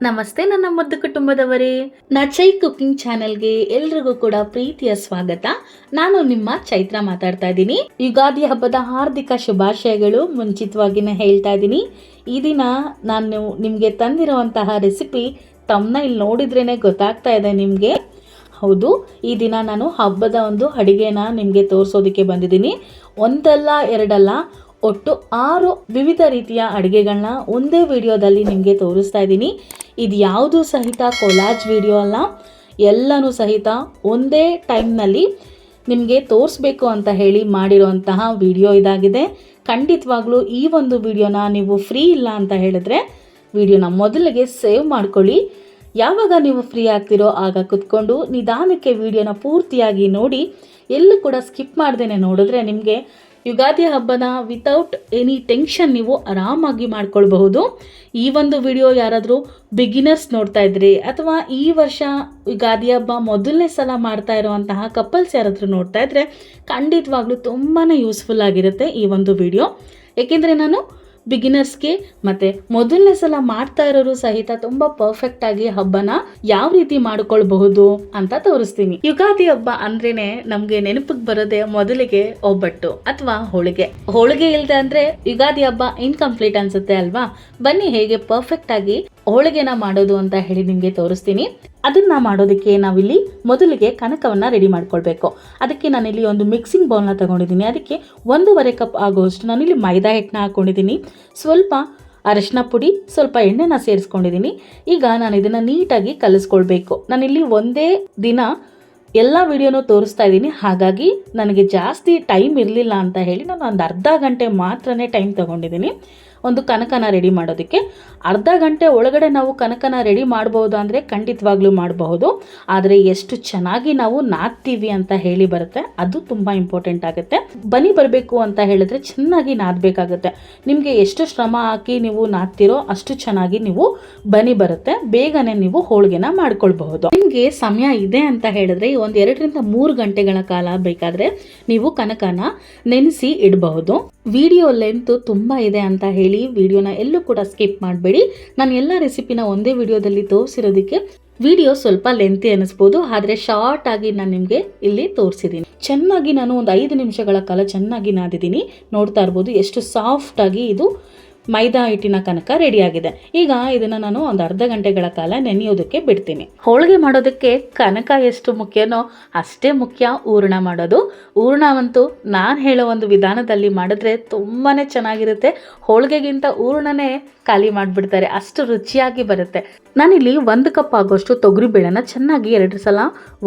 ನಮಸ್ತೆ ನನ್ನ ಮುದ್ದು ಕುಟುಂಬದವರೇ, ಚೈ ಕುಕಿಂಗ್ ಚಾನೆಲ್ಗೆ ಎಲ್ರಿಗೂ ಕೂಡ ಪ್ರೀತಿಯ ಸ್ವಾಗತ. ನಾನು ನಿಮ್ಮ ಚೈತ್ರ ಮಾತಾಡ್ತಾ ಇದ್ದೀನಿ. ಯುಗಾದಿ ಹಬ್ಬದ ಹಾರ್ದಿಕ ಶುಭಾಶಯಗಳು ಮುಂಚಿತವಾಗಿನೇ ಹೇಳ್ತಾ ಇದ್ದೀನಿ. ಈ ದಿನ ನಾನು ನಿಮಗೆ ತಂದಿರುವಂತಹ ರೆಸಿಪಿ ತಮ್ಮನೇಲ್ ನೋಡಿದ್ರೇನೆ ಗೊತ್ತಾಗ್ತಾ ಇದೆ ನಿಮಗೆ. ಹೌದು, ಈ ದಿನ ನಾನು ಹಬ್ಬದ ಒಂದು ಅಡಿಗೆನ ನಿಮಗೆ ತೋರಿಸೋದಕ್ಕೆ ಬಂದಿದ್ದೀನಿ. ಒಂದಲ್ಲ ಎರಡಲ್ಲ, ಒಟ್ಟು 6 ವಿವಿಧ ರೀತಿಯ ಅಡುಗೆಗಳನ್ನ ಒಂದೇ ವಿಡಿಯೋದಲ್ಲಿ ನಿಮಗೆ ತೋರಿಸ್ತಾ ಇದ್ದೀನಿ. ಇದು ಯಾವುದು ಸಹಿತ ಕೊಲಾಜ್ ವಿಡಿಯೋ ಅಲ್ಲ, ಎಲ್ಲನೂ ಸಹಿತ ಒಂದೇ ಟೈಮ್ನಲ್ಲಿ ನಿಮಗೆ ತೋರಿಸ್ಬೇಕು ಅಂತ ಹೇಳಿ ಮಾಡಿರೋಂತಹ ವಿಡಿಯೋ ಇದಾಗಿದೆ. ಖಂಡಿತವಾಗ್ಲೂ ಈ ಒಂದು ವಿಡಿಯೋನ ನೀವು ಫ್ರೀ ಇಲ್ಲ ಅಂತ ಹೇಳಿದ್ರೆ ವಿಡಿಯೋನ ಮೊದಲಿಗೆ ಸೇವ್ ಮಾಡ್ಕೊಳ್ಳಿ. ಯಾವಾಗ ನೀವು ಫ್ರೀ ಆಗ್ತಿರೋ ಆಗ ಕುತ್ಕೊಂಡು ನಿಧಾನಕ್ಕೆ ವಿಡಿಯೋನ ಪೂರ್ತಿಯಾಗಿ ನೋಡಿ. ಎಲ್ಲೂ ಕೂಡ ಸ್ಕಿಪ್ ಮಾಡ್ದೇನೆ ನೋಡಿದ್ರೆ ನಿಮಗೆ ಯುಗಾದಿ ಹಬ್ಬನ ವಿತೌಟ್ ಎನಿ ಟೆನ್ಷನ್ ನೀವು ಆರಾಮಾಗಿ ಮಾಡ್ಕೊಳ್ಬಹುದು. ಈ ಒಂದು ವಿಡಿಯೋ ಯಾರಾದರೂ ಬಿಗಿನರ್ಸ್ ನೋಡ್ತಾ ಇದ್ರಿ ಅಥವಾ ಈ ವರ್ಷ ಯುಗಾದಿ ಹಬ್ಬ ಮೊದಲನೇ ಸಲ ಮಾಡ್ತಾ ಇರುವಂತಹ ಕಪಲ್ಸ್ ಯಾರಾದರೂ ನೋಡ್ತಾ ಇದ್ರೆ ಖಂಡಿತವಾಗ್ಲೂ ತುಂಬಾ ಯೂಸ್ಫುಲ್ ಆಗಿರುತ್ತೆ ಈ ಒಂದು ವಿಡಿಯೋ. ಏಕೆಂದರೆ ನಾನು ಬಿಗಿನರ್ಸ್ಗೆ ಮತ್ತು ಮೊದಲನೇ ಸಲ ಮಾಡ್ತಾ ಇರೋರು ಸಹಿತ ತುಂಬ ಪರ್ಫೆಕ್ಟಾಗಿ ಹಬ್ಬನ ಯಾವ ರೀತಿ ಮಾಡ್ಕೊಳ್ಬಹುದು ಅಂತ ತೋರಿಸ್ತೀನಿ. ಯುಗಾದಿ ಹಬ್ಬ ಅಂದ್ರೇನೆ ನಮಗೆ ನೆನಪಿಗೆ ಬರೋದೇ ಮೊದಲಿಗೆ ಒಬ್ಬಟ್ಟು ಅಥವಾ ಹೋಳಿಗೆ ಇಲ್ಲದೆ ಅಂದ್ರೆ ಯುಗಾದಿ ಹಬ್ಬ ಇನ್ಕಂಪ್ಲೀಟ್ ಅನ್ಸುತ್ತೆ ಅಲ್ವಾ? ಬನ್ನಿ ಹೇಗೆ ಪರ್ಫೆಕ್ಟ್ ಆಗಿ ಹೋಳಿಗೆನ ಮಾಡೋದು ಅಂತ ಹೇಳಿ ನಿಮಗೆ ತೋರಿಸ್ತೀನಿ. ಅದನ್ನ ಮಾಡೋದಕ್ಕೆ ನಾವಿಲ್ಲಿ ಮೊದಲಿಗೆ ಕನಕವನ್ನ ರೆಡಿ ಮಾಡ್ಕೊಳ್ಬೇಕು. ಅದಕ್ಕೆ ನಾನಿಲ್ಲಿ ಒಂದು ಮಿಕ್ಸಿಂಗ್ ಬೌಲ್ನ ತಗೊಂಡಿದ್ದೀನಿ. ಅದಕ್ಕೆ 1.5 ಕಪ್ ಆಗೋಷ್ಟು ನಾನಿಲ್ಲಿ ಮೈದಾ ಹಿಟ್ಟನ್ನ ಹಾಕೊಂಡಿದ್ದೀನಿ. ಸ್ವಲ್ಪ ಅರಿಶಿನ ಪುಡಿ, ಸ್ವಲ್ಪ ಎಣ್ಣೆನ ಸೇರಿಸ್ಕೊಂಡಿದ್ದೀನಿ. ಈಗ ನಾನು ಇದನ್ನು ನೀಟಾಗಿ ಕಲಿಸ್ಕೊಳ್ಬೇಕು. ನಾನಿಲ್ಲಿ ಒಂದೇ ದಿನ ಎಲ್ಲ ವಿಡಿಯೋನೂ ತೋರಿಸ್ತಾ ಇದ್ದೀನಿ, ಹಾಗಾಗಿ ನನಗೆ ಜಾಸ್ತಿ ಟೈಮ್ ಇರಲಿಲ್ಲ ಅಂತ ಹೇಳಿ ನಾನು ಒಂದು ಅರ್ಧ ಗಂಟೆ ಮಾತ್ರನೇ ಟೈಮ್ ತೊಗೊಂಡಿದ್ದೀನಿ ಒಂದು ಕನಕನ ರೆಡಿ ಮಾಡೋದಕ್ಕೆ. ಅರ್ಧ ಗಂಟೆ ಒಳಗಡೆ ನಾವು ಕನಕನ ರೆಡಿ ಮಾಡ್ಬೋದು ಅಂದರೆ ಖಂಡಿತವಾಗ್ಲೂ ಮಾಡಬಹುದು. ಆದರೆ ಎಷ್ಟು ಚೆನ್ನಾಗಿ ನಾವು ನಾದ್ತೀವಿ ಅಂತ ಹೇಳಿ ಬರುತ್ತೆ, ಅದು ತುಂಬ ಇಂಪಾರ್ಟೆಂಟ್ ಆಗುತ್ತೆ. ಬನಿ ಬರಬೇಕು ಅಂತ ಹೇಳಿದ್ರೆ ಚೆನ್ನಾಗಿ ನಾದಬೇಕಾಗುತ್ತೆ. ನಿಮಗೆ ಎಷ್ಟು ಶ್ರಮ ಹಾಕಿ ನೀವು ನಾದ್ತಿರೋ ಅಷ್ಟು ಚೆನ್ನಾಗಿ ನೀವು ಬನಿ ಬರುತ್ತೆ. ಬೇಗನೆ ನೀವು ಹೋಳಿಗೆನ ಮಾಡ್ಕೊಳ್ಬಹುದು. ನಿಮಗೆ ಸಮಯ ಇದೆ ಅಂತ ಹೇಳಿದ್ರೆ ಒಂದು 2 ರಿಂದ 3 ಗಂಟೆಗಳ ಕಾಲ ಬೇಕಾದರೆ ನೀವು ಕನಕನ ನೆನೆಸಿ ಇಡಬಹುದು. ವಿಡಿಯೋ ಲೆಂತ್ ತುಂಬ ಇದೆ ಅಂತ ಹೇಳಿ ವಿಡಿಯೋನ ಎಲ್ಲೂ ಕೂಡ ಸ್ಕಿಪ್ ಮಾಡಬೇಡಿ. ನಾನು ಎಲ್ಲ ರೆಸಿಪಿನ ಒಂದೇ ವಿಡಿಯೋದಲ್ಲಿ ತೋರಿಸಿರೋದಕ್ಕೆ ವಿಡಿಯೋ ಸ್ವಲ್ಪ ಲೆಂತಿ ಅನ್ನಿಸ್ಬೋದು, ಆದರೆ ಶಾರ್ಟ್ ಆಗಿ ನಾನು ನಿಮಗೆ ಇಲ್ಲಿ ತೋರಿಸಿದ್ದೀನಿ. ಚೆನ್ನಾಗಿ ನಾನು ಒಂದು 5 ನಿಮಿಷಗಳ ಕಾಲ ಚೆನ್ನಾಗಿ ನಾದಿದ್ದೀನಿ. ನೋಡ್ತಾ ಇರ್ಬೋದು ಎಷ್ಟು ಸಾಫ್ಟ್ ಆಗಿ ಇದು ಮೈದಾ ಹಿಟ್ಟಿನ ಕನಕ ರೆಡಿಯಾಗಿದೆ. ಈಗ ಇದನ್ನು ನಾನು ಒಂದು ಅರ್ಧ ಗಂಟೆಗಳ ಕಾಲ ನೆನೆಯೋದಕ್ಕೆ ಬಿಡ್ತೀನಿ. ಹೋಳಿಗೆ ಮಾಡೋದಕ್ಕೆ ಕನಕ ಎಷ್ಟು ಮುಖ್ಯನೋ ಅಷ್ಟೇ ಮುಖ್ಯ ಹೂರಣ ಮಾಡೋದು. ಹೂರಣವಂತೂ ನಾನು ಹೇಳೋ ಒಂದು ವಿಧಾನದಲ್ಲಿ ಮಾಡಿದ್ರೆ ತುಂಬಾ ಚೆನ್ನಾಗಿರುತ್ತೆ. ಹೋಳಿಗೆಗಿಂತ ಹೂರಣನೇ ಖಾಲಿ ಮಾಡಿಬಿಡ್ತಾರೆ, ಅಷ್ಟು ರುಚಿಯಾಗಿ ಬರುತ್ತೆ. ನಾನಿಲ್ಲಿ 1 ಕಪ್ ಆಗೋಷ್ಟು ತೊಗರಿಬೇಳೆನ ಚೆನ್ನಾಗಿ 2 ಸಲ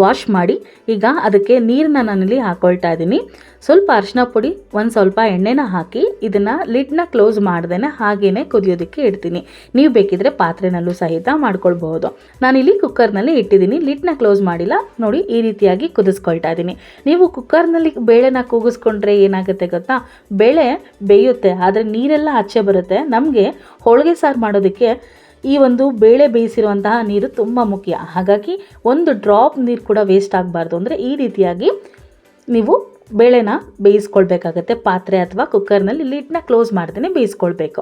ವಾಶ್ ಮಾಡಿ ಈಗ ಅದಕ್ಕೆ ನೀರನ್ನ ನಾನಿಲ್ಲಿ ಹಾಕೊಳ್ತಾ ಇದ್ದೀನಿ. ಸ್ವಲ್ಪ ಅರಿಶಿನ ಪುಡಿ, ಒಂದು ಸ್ವಲ್ಪ ಎಣ್ಣೆನ ಹಾಕಿ ಇದನ್ನು ಲಿಡ್ನ ಕ್ಲೋಸ್ ಮಾಡ್ದೇನೆ ಹಾಗೇನೆ ಕುದಿಯೋದಕ್ಕೆ ಇಡ್ತೀನಿ. ನೀವು ಬೇಕಿದ್ರೆ ಪಾತ್ರೆನಲ್ಲೂ ಸಹಿತ ಮಾಡ್ಕೊಳ್ಬಹುದು. ನಾನಿಲ್ಲಿ ಕುಕ್ಕರ್ನಲ್ಲಿ ಇಟ್ಟಿದ್ದೀನಿ, ಲಿಡ್ನ ಕ್ಲೋಸ್ ಮಾಡಿಲ್ಲ. ನೋಡಿ ಈ ರೀತಿಯಾಗಿ ಕುದಿಸ್ಕೊಳ್ತಾ ಇದ್ದೀನಿ. ನೀವು ಕುಕ್ಕರ್ನಲ್ಲಿ ಬೇಳೆನ ಕೂಗಿಸ್ಕೊಂಡ್ರೆ ಏನಾಗುತ್ತೆ ಗೊತ್ತಾ, ಬೇಳೆ ಬೇಯುತ್ತೆ ಆದರೆ ನೀರೆಲ್ಲ ಆಚೆ ಬರುತ್ತೆ. ನಮಗೆ ಹೋಳಿಗೆ ಸಾರು ಮಾಡೋದಕ್ಕೆ ಈ ಒಂದು ಬೇಳೆ ಬೇಯಿಸಿರುವಂತಹ ನೀರು ತುಂಬ ಮುಖ್ಯ. ಹಾಗಾಗಿ ಒಂದು ಡ್ರಾಪ್ ನೀರು ಕೂಡ ವೇಸ್ಟ್ ಆಗಬಾರ್ದು. ಅಂದರೆ ಈ ರೀತಿಯಾಗಿ ನೀವು ಬೇಳೆನ ಬೇಯಿಸ್ಕೊಳ್ಬೇಕಾಗತ್ತೆ. ಪಾತ್ರೆ ಅಥವಾ ಕುಕ್ಕರ್ನಲ್ಲಿ ಲಿಡ್ನ ಕ್ಲೋಸ್ ಮಾಡ್ದೇ ಬೇಯಿಸ್ಕೊಳ್ಬೇಕು.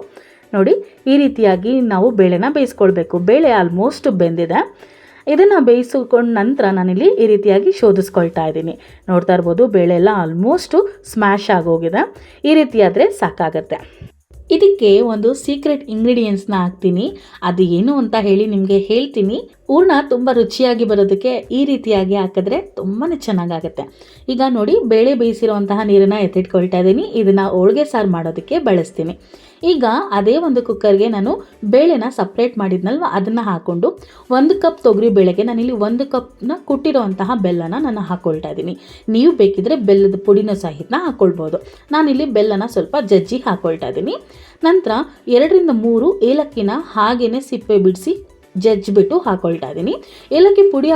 ನೋಡಿ ಈ ರೀತಿಯಾಗಿ ನಾವು ಬೇಳೆನ ಬೇಯಿಸ್ಕೊಳ್ಬೇಕು. ಬೇಳೆ ಆಲ್ಮೋಸ್ಟ್ ಬೆಂದಿದೆ. ಇದನ್ನು ಬೇಯಿಸ್ಕೊಂಡ ನಂತರ ನಾನಿಲ್ಲಿ ಈ ರೀತಿಯಾಗಿ ಶೋಧಿಸ್ಕೊಳ್ತಾ ಇದ್ದೀನಿ. ನೋಡ್ತಾ ಇರ್ಬೋದು ಬೇಳೆ ಎಲ್ಲ ಆಲ್ಮೋಸ್ಟು ಸ್ಮ್ಯಾಶ್ ಆಗೋಗಿದೆ. ಈ ರೀತಿಯಾದರೆ ಸಾಕಾಗತ್ತೆ. ಇದಕ್ಕೆ ಒಂದು ಸೀಕ್ರೆಟ್ ಇಂಗ್ರೀಡಿಯೆಂಟ್ಸ್ನ ಹಾಕ್ತೀನಿ, ಅದು ಏನು ಅಂತ ಹೇಳಿ ನಿಮಗೆ ಹೇಳ್ತೀನಿ. ಹೂರ್ಣ ತುಂಬ ರುಚಿಯಾಗಿ ಬರೋದಕ್ಕೆ ಈ ರೀತಿಯಾಗಿ ಹಾಕಿದ್ರೆ ತುಂಬಾ ಚೆನ್ನಾಗಾಗುತ್ತೆ. ಈಗ ನೋಡಿ ಬೇಳೆ ಬೇಯಿಸಿರುವಂತಹ ನೀರನ್ನು ಎತ್ತಿಟ್ಕೊಳ್ತಾ ಇದ್ದೀನಿ. ಇದನ್ನು ಹೋಳಿಗೆ ಸಾರು ಮಾಡೋದಕ್ಕೆ ಬಳಸ್ತೀನಿ. ಈಗ ಅದೇ ಒಂದು ಕುಕ್ಕರ್ಗೆ ನಾನು ಬೇಳೆನ ಸಪ್ರೇಟ್ ಮಾಡಿದ್ನಲ್ವ ಅದನ್ನು ಹಾಕ್ಕೊಂಡು 1 ಕಪ್ ತೊಗರಿ ಬೇಳೆಗೆ ನಾನಿಲ್ಲಿ 1 ಕಪ್ನ ಕುಟ್ಟಿರೋಂತಹ ಬೆಲ್ಲನ ನಾನು ಹಾಕ್ಕೊಳ್ತಾ ಇದ್ದೀನಿ. ನೀವು ಬೇಕಿದ್ರೆ ಬೆಲ್ಲದ ಪುಡಿನೂ ಸಹಿತ ಹಾಕ್ಕೊಳ್ಬೋದು. ನಾನಿಲ್ಲಿ ಬೆಲ್ಲನ ಸ್ವಲ್ಪ ಜಜ್ಜಿ ಹಾಕ್ಕೊಳ್ತಾ ಇದ್ದೀನಿ. ನಂತರ 2 ರಿಂದ 3 ಏಲಕ್ಕಿನ ಹಾಗೇನೆ ಸಿಪ್ಪೆ ಬಿಡಿಸಿ ಜಜ್ಜಿಬಿಟ್ಟು ಹಾಕ್ಕೊಳ್ತಾ ಇದ್ದೀನಿ. ಏಲಕ್ಕಿ ಪುಡಿ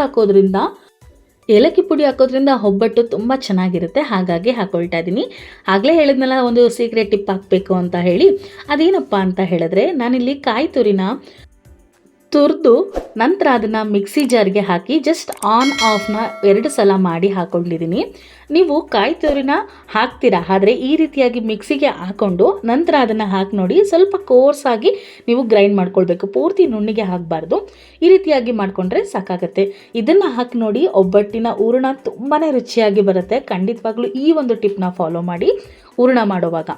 ಹಾಕೋದ್ರಿಂದ ಒಬ್ಬಟ್ಟು ತುಂಬ ಚೆನ್ನಾಗಿರುತ್ತೆ, ಹಾಗಾಗಿ ಹಾಕ್ಕೊಳ್ತಾ ಇದ್ದೀನಿ. ಆಗಲೇ ಹೇಳಿದ್ನಲ್ಲ ಒಂದು ಸೀಕ್ರೆಟ್ ಟಿಪ್ ಹಾಕಬೇಕು ಅಂತ ಹೇಳಿ. ಅದೇನಪ್ಪ ಅಂತ ಹೇಳಿದ್ರೆ ನಾನಿಲ್ಲಿ ಕಾಯಿ ತುರಿನ ತುರಿದು ನಂತರ ಅದನ್ನು ಮಿಕ್ಸಿ ಜಾರ್ಗೆ ಹಾಕಿ ಜಸ್ಟ್ ಆನ್ ಆಫ್ನ 2 ಸಲ ಮಾಡಿ ಹಾಕ್ಕೊಂಡಿದ್ದೀನಿ. ನೀವು ಕಾಯಿ ತುರಿನ ಹಾಕ್ತೀರಾ, ಆದರೆ ಈ ರೀತಿಯಾಗಿ ಮಿಕ್ಸಿಗೆ ಹಾಕ್ಕೊಂಡು ನಂತರ ಅದನ್ನು ಹಾಕಿ ನೋಡಿ. ಸ್ವಲ್ಪ ಕೋರ್ಸಾಗಿ ನೀವು ಗ್ರೈಂಡ್ ಮಾಡ್ಕೊಳ್ಬೇಕು, ಪೂರ್ತಿ ನುಣ್ಣಿಗೆ ಹಾಕಬಾರ್ದು. ಈ ರೀತಿಯಾಗಿ ಮಾಡಿಕೊಂಡ್ರೆ ಸಾಕಾಗುತ್ತೆ. ಇದನ್ನು ಹಾಕಿ ನೋಡಿ, ಒಬ್ಬಟ್ಟಿನ ಹೂರಣ ತುಂಬಾ ರುಚಿಯಾಗಿ ಬರುತ್ತೆ. ಖಂಡಿತವಾಗ್ಲೂ ಈ ಒಂದು ಟಿಪ್ನ ಫಾಲೋ ಮಾಡಿ ಹೂರಣ ಮಾಡುವಾಗ.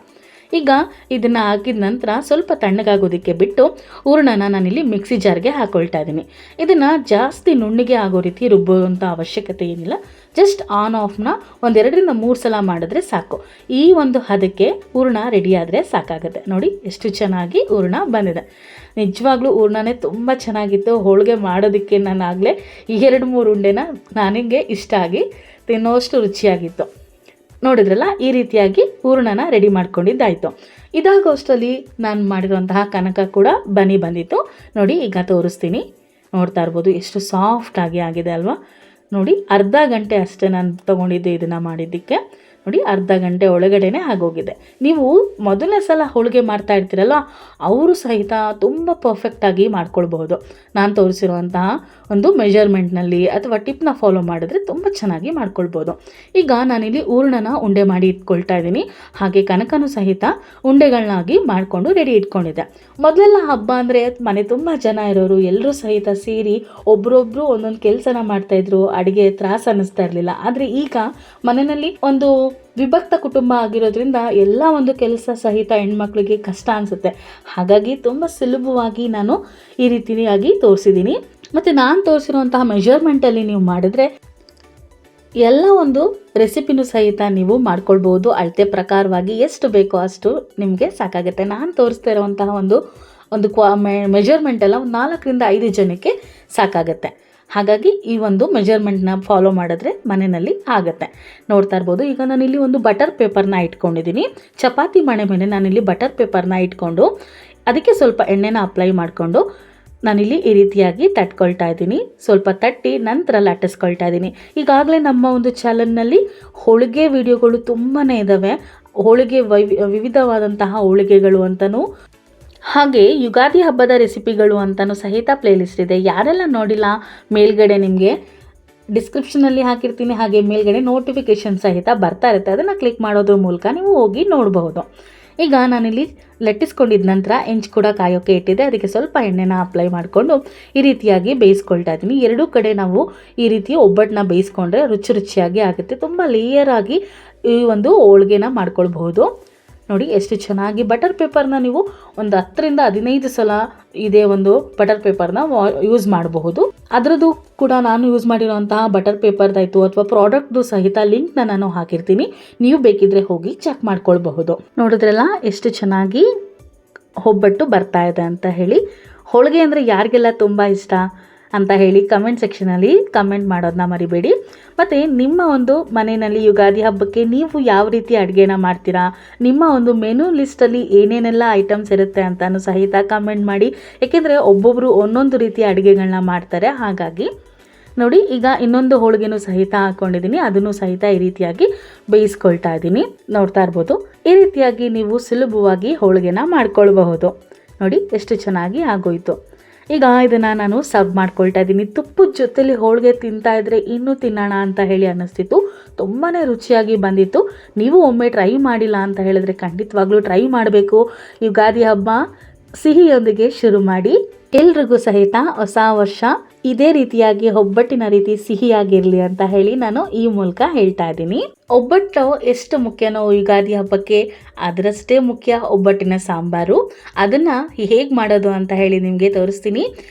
ಈಗ ಇದನ್ನು ಹಾಕಿದ ನಂತರ ಸ್ವಲ್ಪ ತಣ್ಣಗಾಗೋದಕ್ಕೆ ಬಿಟ್ಟು ಹೂರಣನ ನಾನಿಲ್ಲಿ ಮಿಕ್ಸಿ ಜಾರ್ಗೆ ಹಾಕ್ಕೊಳ್ತಾ ಇದ್ದೀನಿ. ಇದನ್ನು ಜಾಸ್ತಿ ನುಣ್ಣಿಗೆ ಆಗೋ ರೀತಿ ರುಬ್ಬುವಂಥ ಅವಶ್ಯಕತೆ ಏನಿಲ್ಲ. ಜಸ್ಟ್ ಆನ್ ಆಫ್ನ 2-3 ಸಲ ಮಾಡಿದ್ರೆ ಸಾಕು. ಈ ಒಂದು ಹದಕ್ಕೆ ಹೂರಣ ರೆಡಿ ಆದರೆ ಸಾಕಾಗುತ್ತೆ. ನೋಡಿ ಎಷ್ಟು ಚೆನ್ನಾಗಿ ಹೂರಣ ಬಂದಿದೆ. ನಿಜವಾಗ್ಲೂ ಹೂರಣನೇ ತುಂಬ ಚೆನ್ನಾಗಿತ್ತು. ಹೋಳಿಗೆ ಮಾಡೋದಕ್ಕೆ ನಾನು ಆಗಲೇ 2-3 ಉಂಡೆನ ನನಗೆ ಇಷ್ಟ ಆಗಿ ತಿನ್ನೋಷ್ಟು ರುಚಿಯಾಗಿತ್ತು. ನೋಡಿದ್ರಲ್ಲ, ಈ ರೀತಿಯಾಗಿ ಹೂರಣನ ರೆಡಿ ಮಾಡ್ಕೊಂಡಿದ್ದಾಯಿತು. ಇದಾಗೋಷ್ಟರಲ್ಲಿ ನಾನು ಮಾಡಿರುವಂತಹ ಕನಕ ಕೂಡ ಬಂದಿತ್ತು. ನೋಡಿ ಈಗ ತೋರಿಸ್ತೀನಿ. ನೋಡ್ತಾ ಇರ್ಬೋದು ಎಷ್ಟು ಸಾಫ್ಟಾಗಿ ಆಗಿದೆ ಅಲ್ವಾ. ನೋಡಿ ಅರ್ಧ ಗಂಟೆ ಅಷ್ಟೇ ನಾನು ತೊಗೊಂಡಿದ್ದೆ ಇದನ್ನು ಮಾಡಿದ್ದಕ್ಕೆ. ನೋಡಿ ಅರ್ಧ ಗಂಟೆ ಒಳಗಡೆನೇ ಆಗೋಗಿದೆ. ನೀವು ಮೊದಲನೇ ಸಲ ಹೋಳಿಗೆ ಮಾಡ್ತಾ ಇರ್ತೀರಲ್ಲ, ಅವರು ಸಹಿತ ತುಂಬ ಪರ್ಫೆಕ್ಟಾಗಿ ಮಾಡ್ಕೊಳ್ಬಹುದು. ನಾನು ತೋರಿಸಿರುವಂತಹ ಒಂದು ಮೆಜರ್ಮೆಂಟ್ನಲ್ಲಿ ಅಥವಾ ಟಿಪ್ನ ಫಾಲೋ ಮಾಡಿದ್ರೆ ತುಂಬ ಚೆನ್ನಾಗಿ ಮಾಡ್ಕೊಳ್ಬೋದು. ಈಗ ನಾನಿಲ್ಲಿ ಹೂರಣನ ಉಂಡೆ ಮಾಡಿ ಇಟ್ಕೊಳ್ತಾ ಇದ್ದೀನಿ. ಹಾಗೆ ಕನಕನೂ ಸಹಿತ ಉಂಡೆಗಳನ್ನಾಗಿ ಮಾಡಿಕೊಂಡು ರೆಡಿ ಇಟ್ಕೊಂಡಿದ್ದೆ. ಮೊದಲೆಲ್ಲ ಹಬ್ಬ ಅಂದರೆ ಮನೆ ತುಂಬ ಜನ ಇರೋರು ಎಲ್ಲರೂ ಸಹಿತ ಸೇರಿ ಒಬ್ರೊಬ್ರು ಒಂದೊಂದು ಕೆಲಸನ ಮಾಡ್ತಾಯಿದ್ರು. ಅಡುಗೆ ತ್ರಾಸ ಅನ್ನಿಸ್ತಾ ಇರಲಿಲ್ಲ. ಆದರೆ ಈಗ ಮನೆಯಲ್ಲಿ ಒಂದು ವಿಭಕ್ತ ಕುಟುಂಬ ಆಗಿರೋದ್ರಿಂದ ಎಲ್ಲ ಒಂದು ಕೆಲಸ ಸಹಿತ ಹೆಣ್ಮಕ್ಳಿಗೆ ಕಷ್ಟ ಅನಿಸುತ್ತೆ. ಹಾಗಾಗಿ ತುಂಬ ಸುಲಭವಾಗಿ ನಾನು ಈ ರೀತಿಯಾಗಿ ತೋರಿಸಿದ್ದೀನಿ. ಮತ್ತು ನಾನು ತೋರಿಸಿರುವಂತಹ ಮೆಜರ್ಮೆಂಟಲ್ಲಿ ನೀವು ಮಾಡಿದ್ರೆ ಎಲ್ಲ ಒಂದು ರೆಸಿಪಿನೂ ಸಹಿತ ನೀವು ಮಾಡ್ಕೊಳ್ಬೋದು. ಅಳತೆ ಪ್ರಕಾರವಾಗಿ ಎಷ್ಟು ಬೇಕೋ ಅಷ್ಟು ನಿಮಗೆ ಸಾಕಾಗುತ್ತೆ. ನಾನು ತೋರಿಸ್ತಾ ಇರುವಂತಹ ಒಂದು ಮೆಜರ್ಮೆಂಟೆಲ್ಲ 4-5 ಜನಕ್ಕೆ ಸಾಕಾಗುತ್ತೆ. ಹಾಗಾಗಿ ಈ ಒಂದು ಮೆಜರ್ಮೆಂಟ್ನ ಫಾಲೋ ಮಾಡಿದ್ರೆ ಮನೆಯಲ್ಲಿ ಆಗುತ್ತೆ. ನೋಡ್ತಾ ಇರ್ಬೋದು. ಈಗ ನಾನಿಲ್ಲಿ ಒಂದು ಬಟರ್ ಪೇಪರ್ನ ಇಟ್ಕೊಂಡಿದ್ದೀನಿ. ಚಪಾತಿ ಮಣೆ ಮೇಲೆ ನಾನಿಲ್ಲಿ ಬಟರ್ ಪೇಪರ್ನ ಇಟ್ಕೊಂಡು ಅದಕ್ಕೆ ಸ್ವಲ್ಪ ಎಣ್ಣೆನ ಅಪ್ಲೈ ಮಾಡಿಕೊಂಡು ನಾನಿಲ್ಲಿ ಈ ರೀತಿಯಾಗಿ ತಟ್ಕೊಳ್ತಾ ಇದ್ದೀನಿ. ಸ್ವಲ್ಪ ತಟ್ಟಿ ನಂತರ ಲಟ್ಟಿಸ್ಕೊಳ್ತಾ ಇದ್ದೀನಿ. ಈಗಾಗಲೇ ನಮ್ಮ ಒಂದು ಚಾನಲ್ನಲ್ಲಿ ಹೋಳಿಗೆ ವಿಡಿಯೋಗಳು ತುಂಬಾ ಇದ್ದಾವೆ. ಹೋಳಿಗೆ ವಿವಿಧವಾದಂತಹ ಹೋಳಿಗೆಗಳು ಅಂತಲೂ ಹಾಗೆ ಯುಗಾದಿ ಹಬ್ಬದ ರೆಸಿಪಿಗಳು ಅಂತಲೂ ಸಹಿತ ಪ್ಲೇಲಿಸ್ಟ್ ಇದೆ. ಯಾರೆಲ್ಲ ನೋಡಿಲ್ಲ, ಮೇಲ್ಗಡೆ ನಿಮಗೆ ಡಿಸ್ಕ್ರಿಪ್ಷನಲ್ಲಿ ಹಾಕಿರ್ತೀನಿ. ಹಾಗೆ ಮೇಲ್ಗಡೆ ನೋಟಿಫಿಕೇಷನ್ ಸಹಿತ ಬರ್ತಾ ಇರುತ್ತೆ. ಅದನ್ನು ಕ್ಲಿಕ್ ಮಾಡೋದ್ರ ಮೂಲಕ ನೀವು ಹೋಗಿ ನೋಡಬಹುದು. ಈಗ ನಾನಿಲ್ಲಿ ಲಟ್ಟಿಸ್ಕೊಂಡಿದ್ದ ನಂತರ ಹೆಂಚು ಕೂಡ ಕಾಯೋಕ್ಕೆ ಇಟ್ಟಿದ್ದೆ. ಅದಕ್ಕೆ ಸ್ವಲ್ಪ ಎಣ್ಣೆನ ಅಪ್ಲೈ ಮಾಡಿಕೊಂಡು ಈ ರೀತಿಯಾಗಿ ಬೇಯಿಸ್ಕೊಳ್ತಾ ಇದ್ದೀನಿ. ಎರಡೂ ಕಡೆ ನಾವು ಈ ರೀತಿ ಒಬ್ಬಟ್ಟನ್ನ ಬೇಯಿಸ್ಕೊಂಡ್ರೆ ರುಚಿಯಾಗಿ ಆಗುತ್ತೆ. ತುಂಬ ಲೇಯರ್ ಆಗಿ ಈ ಒಂದು ಹೋಳಿಗೆನ ಮಾಡ್ಕೊಳ್ಬಹುದು. ನೋಡಿ ಎಷ್ಟು ಚೆನ್ನಾಗಿ ಬಟರ್ ಪೇಪರ್ನ ನೀವು ಒಂದು 10-15 ಸಲ ಇದೇ ಒಂದು ಬಟರ್ ಪೇಪರ್ನ ಯೂಸ್ ಮಾಡಬಹುದು. ಅದರದ್ದು ಕೂಡ ನಾನು ಯೂಸ್ ಮಾಡಿರೋಂತಹ ಬಟರ್ ಪೇಪರ್ದಾಯಿತು ಅಥವಾ ಪ್ರಾಡಕ್ಟ್ದು ಸಹಿತ ಲಿಂಕ್ನ ನಾನು ಹಾಕಿರ್ತೀನಿ. ನೀವು ಬೇಕಿದ್ರೆ ಹೋಗಿ ಚೆಕ್ ಮಾಡ್ಕೊಳ್ಬಹುದು. ನೋಡಿದ್ರಲ್ಲ ಎಷ್ಟು ಚೆನ್ನಾಗಿ ಒಬ್ಬಟ್ಟು ಬರ್ತಾ ಇದೆ ಅಂತ ಹೇಳಿ. ಹೋಳಿಗೆ ಅಂದರೆ ಯಾರಿಗೆಲ್ಲ ತುಂಬ ಇಷ್ಟ ಅಂತ ಹೇಳಿ ಕಮೆಂಟ್ ಸೆಕ್ಷನಲ್ಲಿ ಕಮೆಂಟ್ ಮಾಡೋದನ್ನ ಮರಿಬೇಡಿ. ಮತ್ತು ನಿಮ್ಮ ಒಂದು ಮನೆಯಲ್ಲಿ ಯುಗಾದಿ ಹಬ್ಬಕ್ಕೆ ನೀವು ಯಾವ ರೀತಿ ಅಡುಗೆನ ಮಾಡ್ತೀರಾ, ನಿಮ್ಮ ಒಂದು ಮೆನು ಲಿಸ್ಟಲ್ಲಿ ಏನೇನೆಲ್ಲ ಐಟಮ್ಸ್ ಇರುತ್ತೆ ಅಂತಲೂ ಸಹಿತ ಕಮೆಂಟ್ ಮಾಡಿ. ಏಕೆಂದರೆ ಒಬ್ಬೊಬ್ಬರು ಒಂದೊಂದು ರೀತಿಯ ಅಡುಗೆಗಳನ್ನ ಮಾಡ್ತಾರೆ. ಹಾಗಾಗಿ ನೋಡಿ ಈಗ ಇನ್ನೊಂದು ಹೋಳಿಗೆನೂ ಸಹಿತ ಹಾಕ್ಕೊಂಡಿದ್ದೀನಿ. ಅದನ್ನು ಸಹಿತ ಈ ರೀತಿಯಾಗಿ ಬೇಯಿಸ್ಕೊಳ್ತಾ ಇದ್ದೀನಿ. ನೋಡ್ತಾ ಇರ್ಬೋದು. ಈ ರೀತಿಯಾಗಿ ನೀವು ಸುಲಭವಾಗಿ ಹೋಳಿಗೆನ ಮಾಡ್ಕೊಳ್ಬಹುದು. ನೋಡಿ ಎಷ್ಟು ಚೆನ್ನಾಗಿ ಆಗೋಯಿತು. ಈಗ ಇದನ್ನು ನಾನು ಸರ್ವ್ ಮಾಡ್ಕೊಳ್ತಾ ಇದ್ದೀನಿ. ತುಪ್ಪದ ಜೊತೆಲಿ ಹೋಳಿಗೆ ತಿಂತಾ ಇದ್ದರೆ ಇನ್ನೂ ತಿನ್ನೋಣ ಅಂತ ಹೇಳಿ ಅನ್ನಿಸ್ತಿತ್ತು. ತುಂಬಾ ರುಚಿಯಾಗಿ ಬಂದಿತ್ತು. ನೀವು ಒಮ್ಮೆ ಟ್ರೈ ಮಾಡಿಲ್ಲ ಅಂತ ಹೇಳಿದ್ರೆ ಖಂಡಿತವಾಗ್ಲೂ ಟ್ರೈ ಮಾಡಬೇಕು. ಯುಗಾದಿ ಹಬ್ಬ ಸಿಹಿಯೊಂದಿಗೆ ಶುರು ಮಾಡಿ. ಎಲ್ರಿಗೂ ಸಹಿತ ಹೊಸ ವರ್ಷ ಇದೇ ರೀತಿಯಾಗಿ ಒಬ್ಬಟ್ಟಿನ ರೀತಿ ಸಿಹಿಯಾಗಿರಲಿ ಅಂತ ಹೇಳಿ ನಾನು ಈ ಮೂಲಕ ಹೇಳ್ತಾ ಇದ್ದೀನಿ. ಒಬ್ಬಟ್ಟು ಎಷ್ಟು ಮುಖ್ಯನೋ ಯುಗಾದಿ ಹಬ್ಬಕ್ಕೆ ಅದರಷ್ಟೇ ಮುಖ್ಯ ಒಬ್ಬಟ್ಟಿನ ಸಾಂಬಾರು. ಅದನ್ನು ಹೇಗೆ ಮಾಡೋದು ಅಂತ ಹೇಳಿ ನಿಮಗೆ ತೋರಿಸ್ತೀನಿ.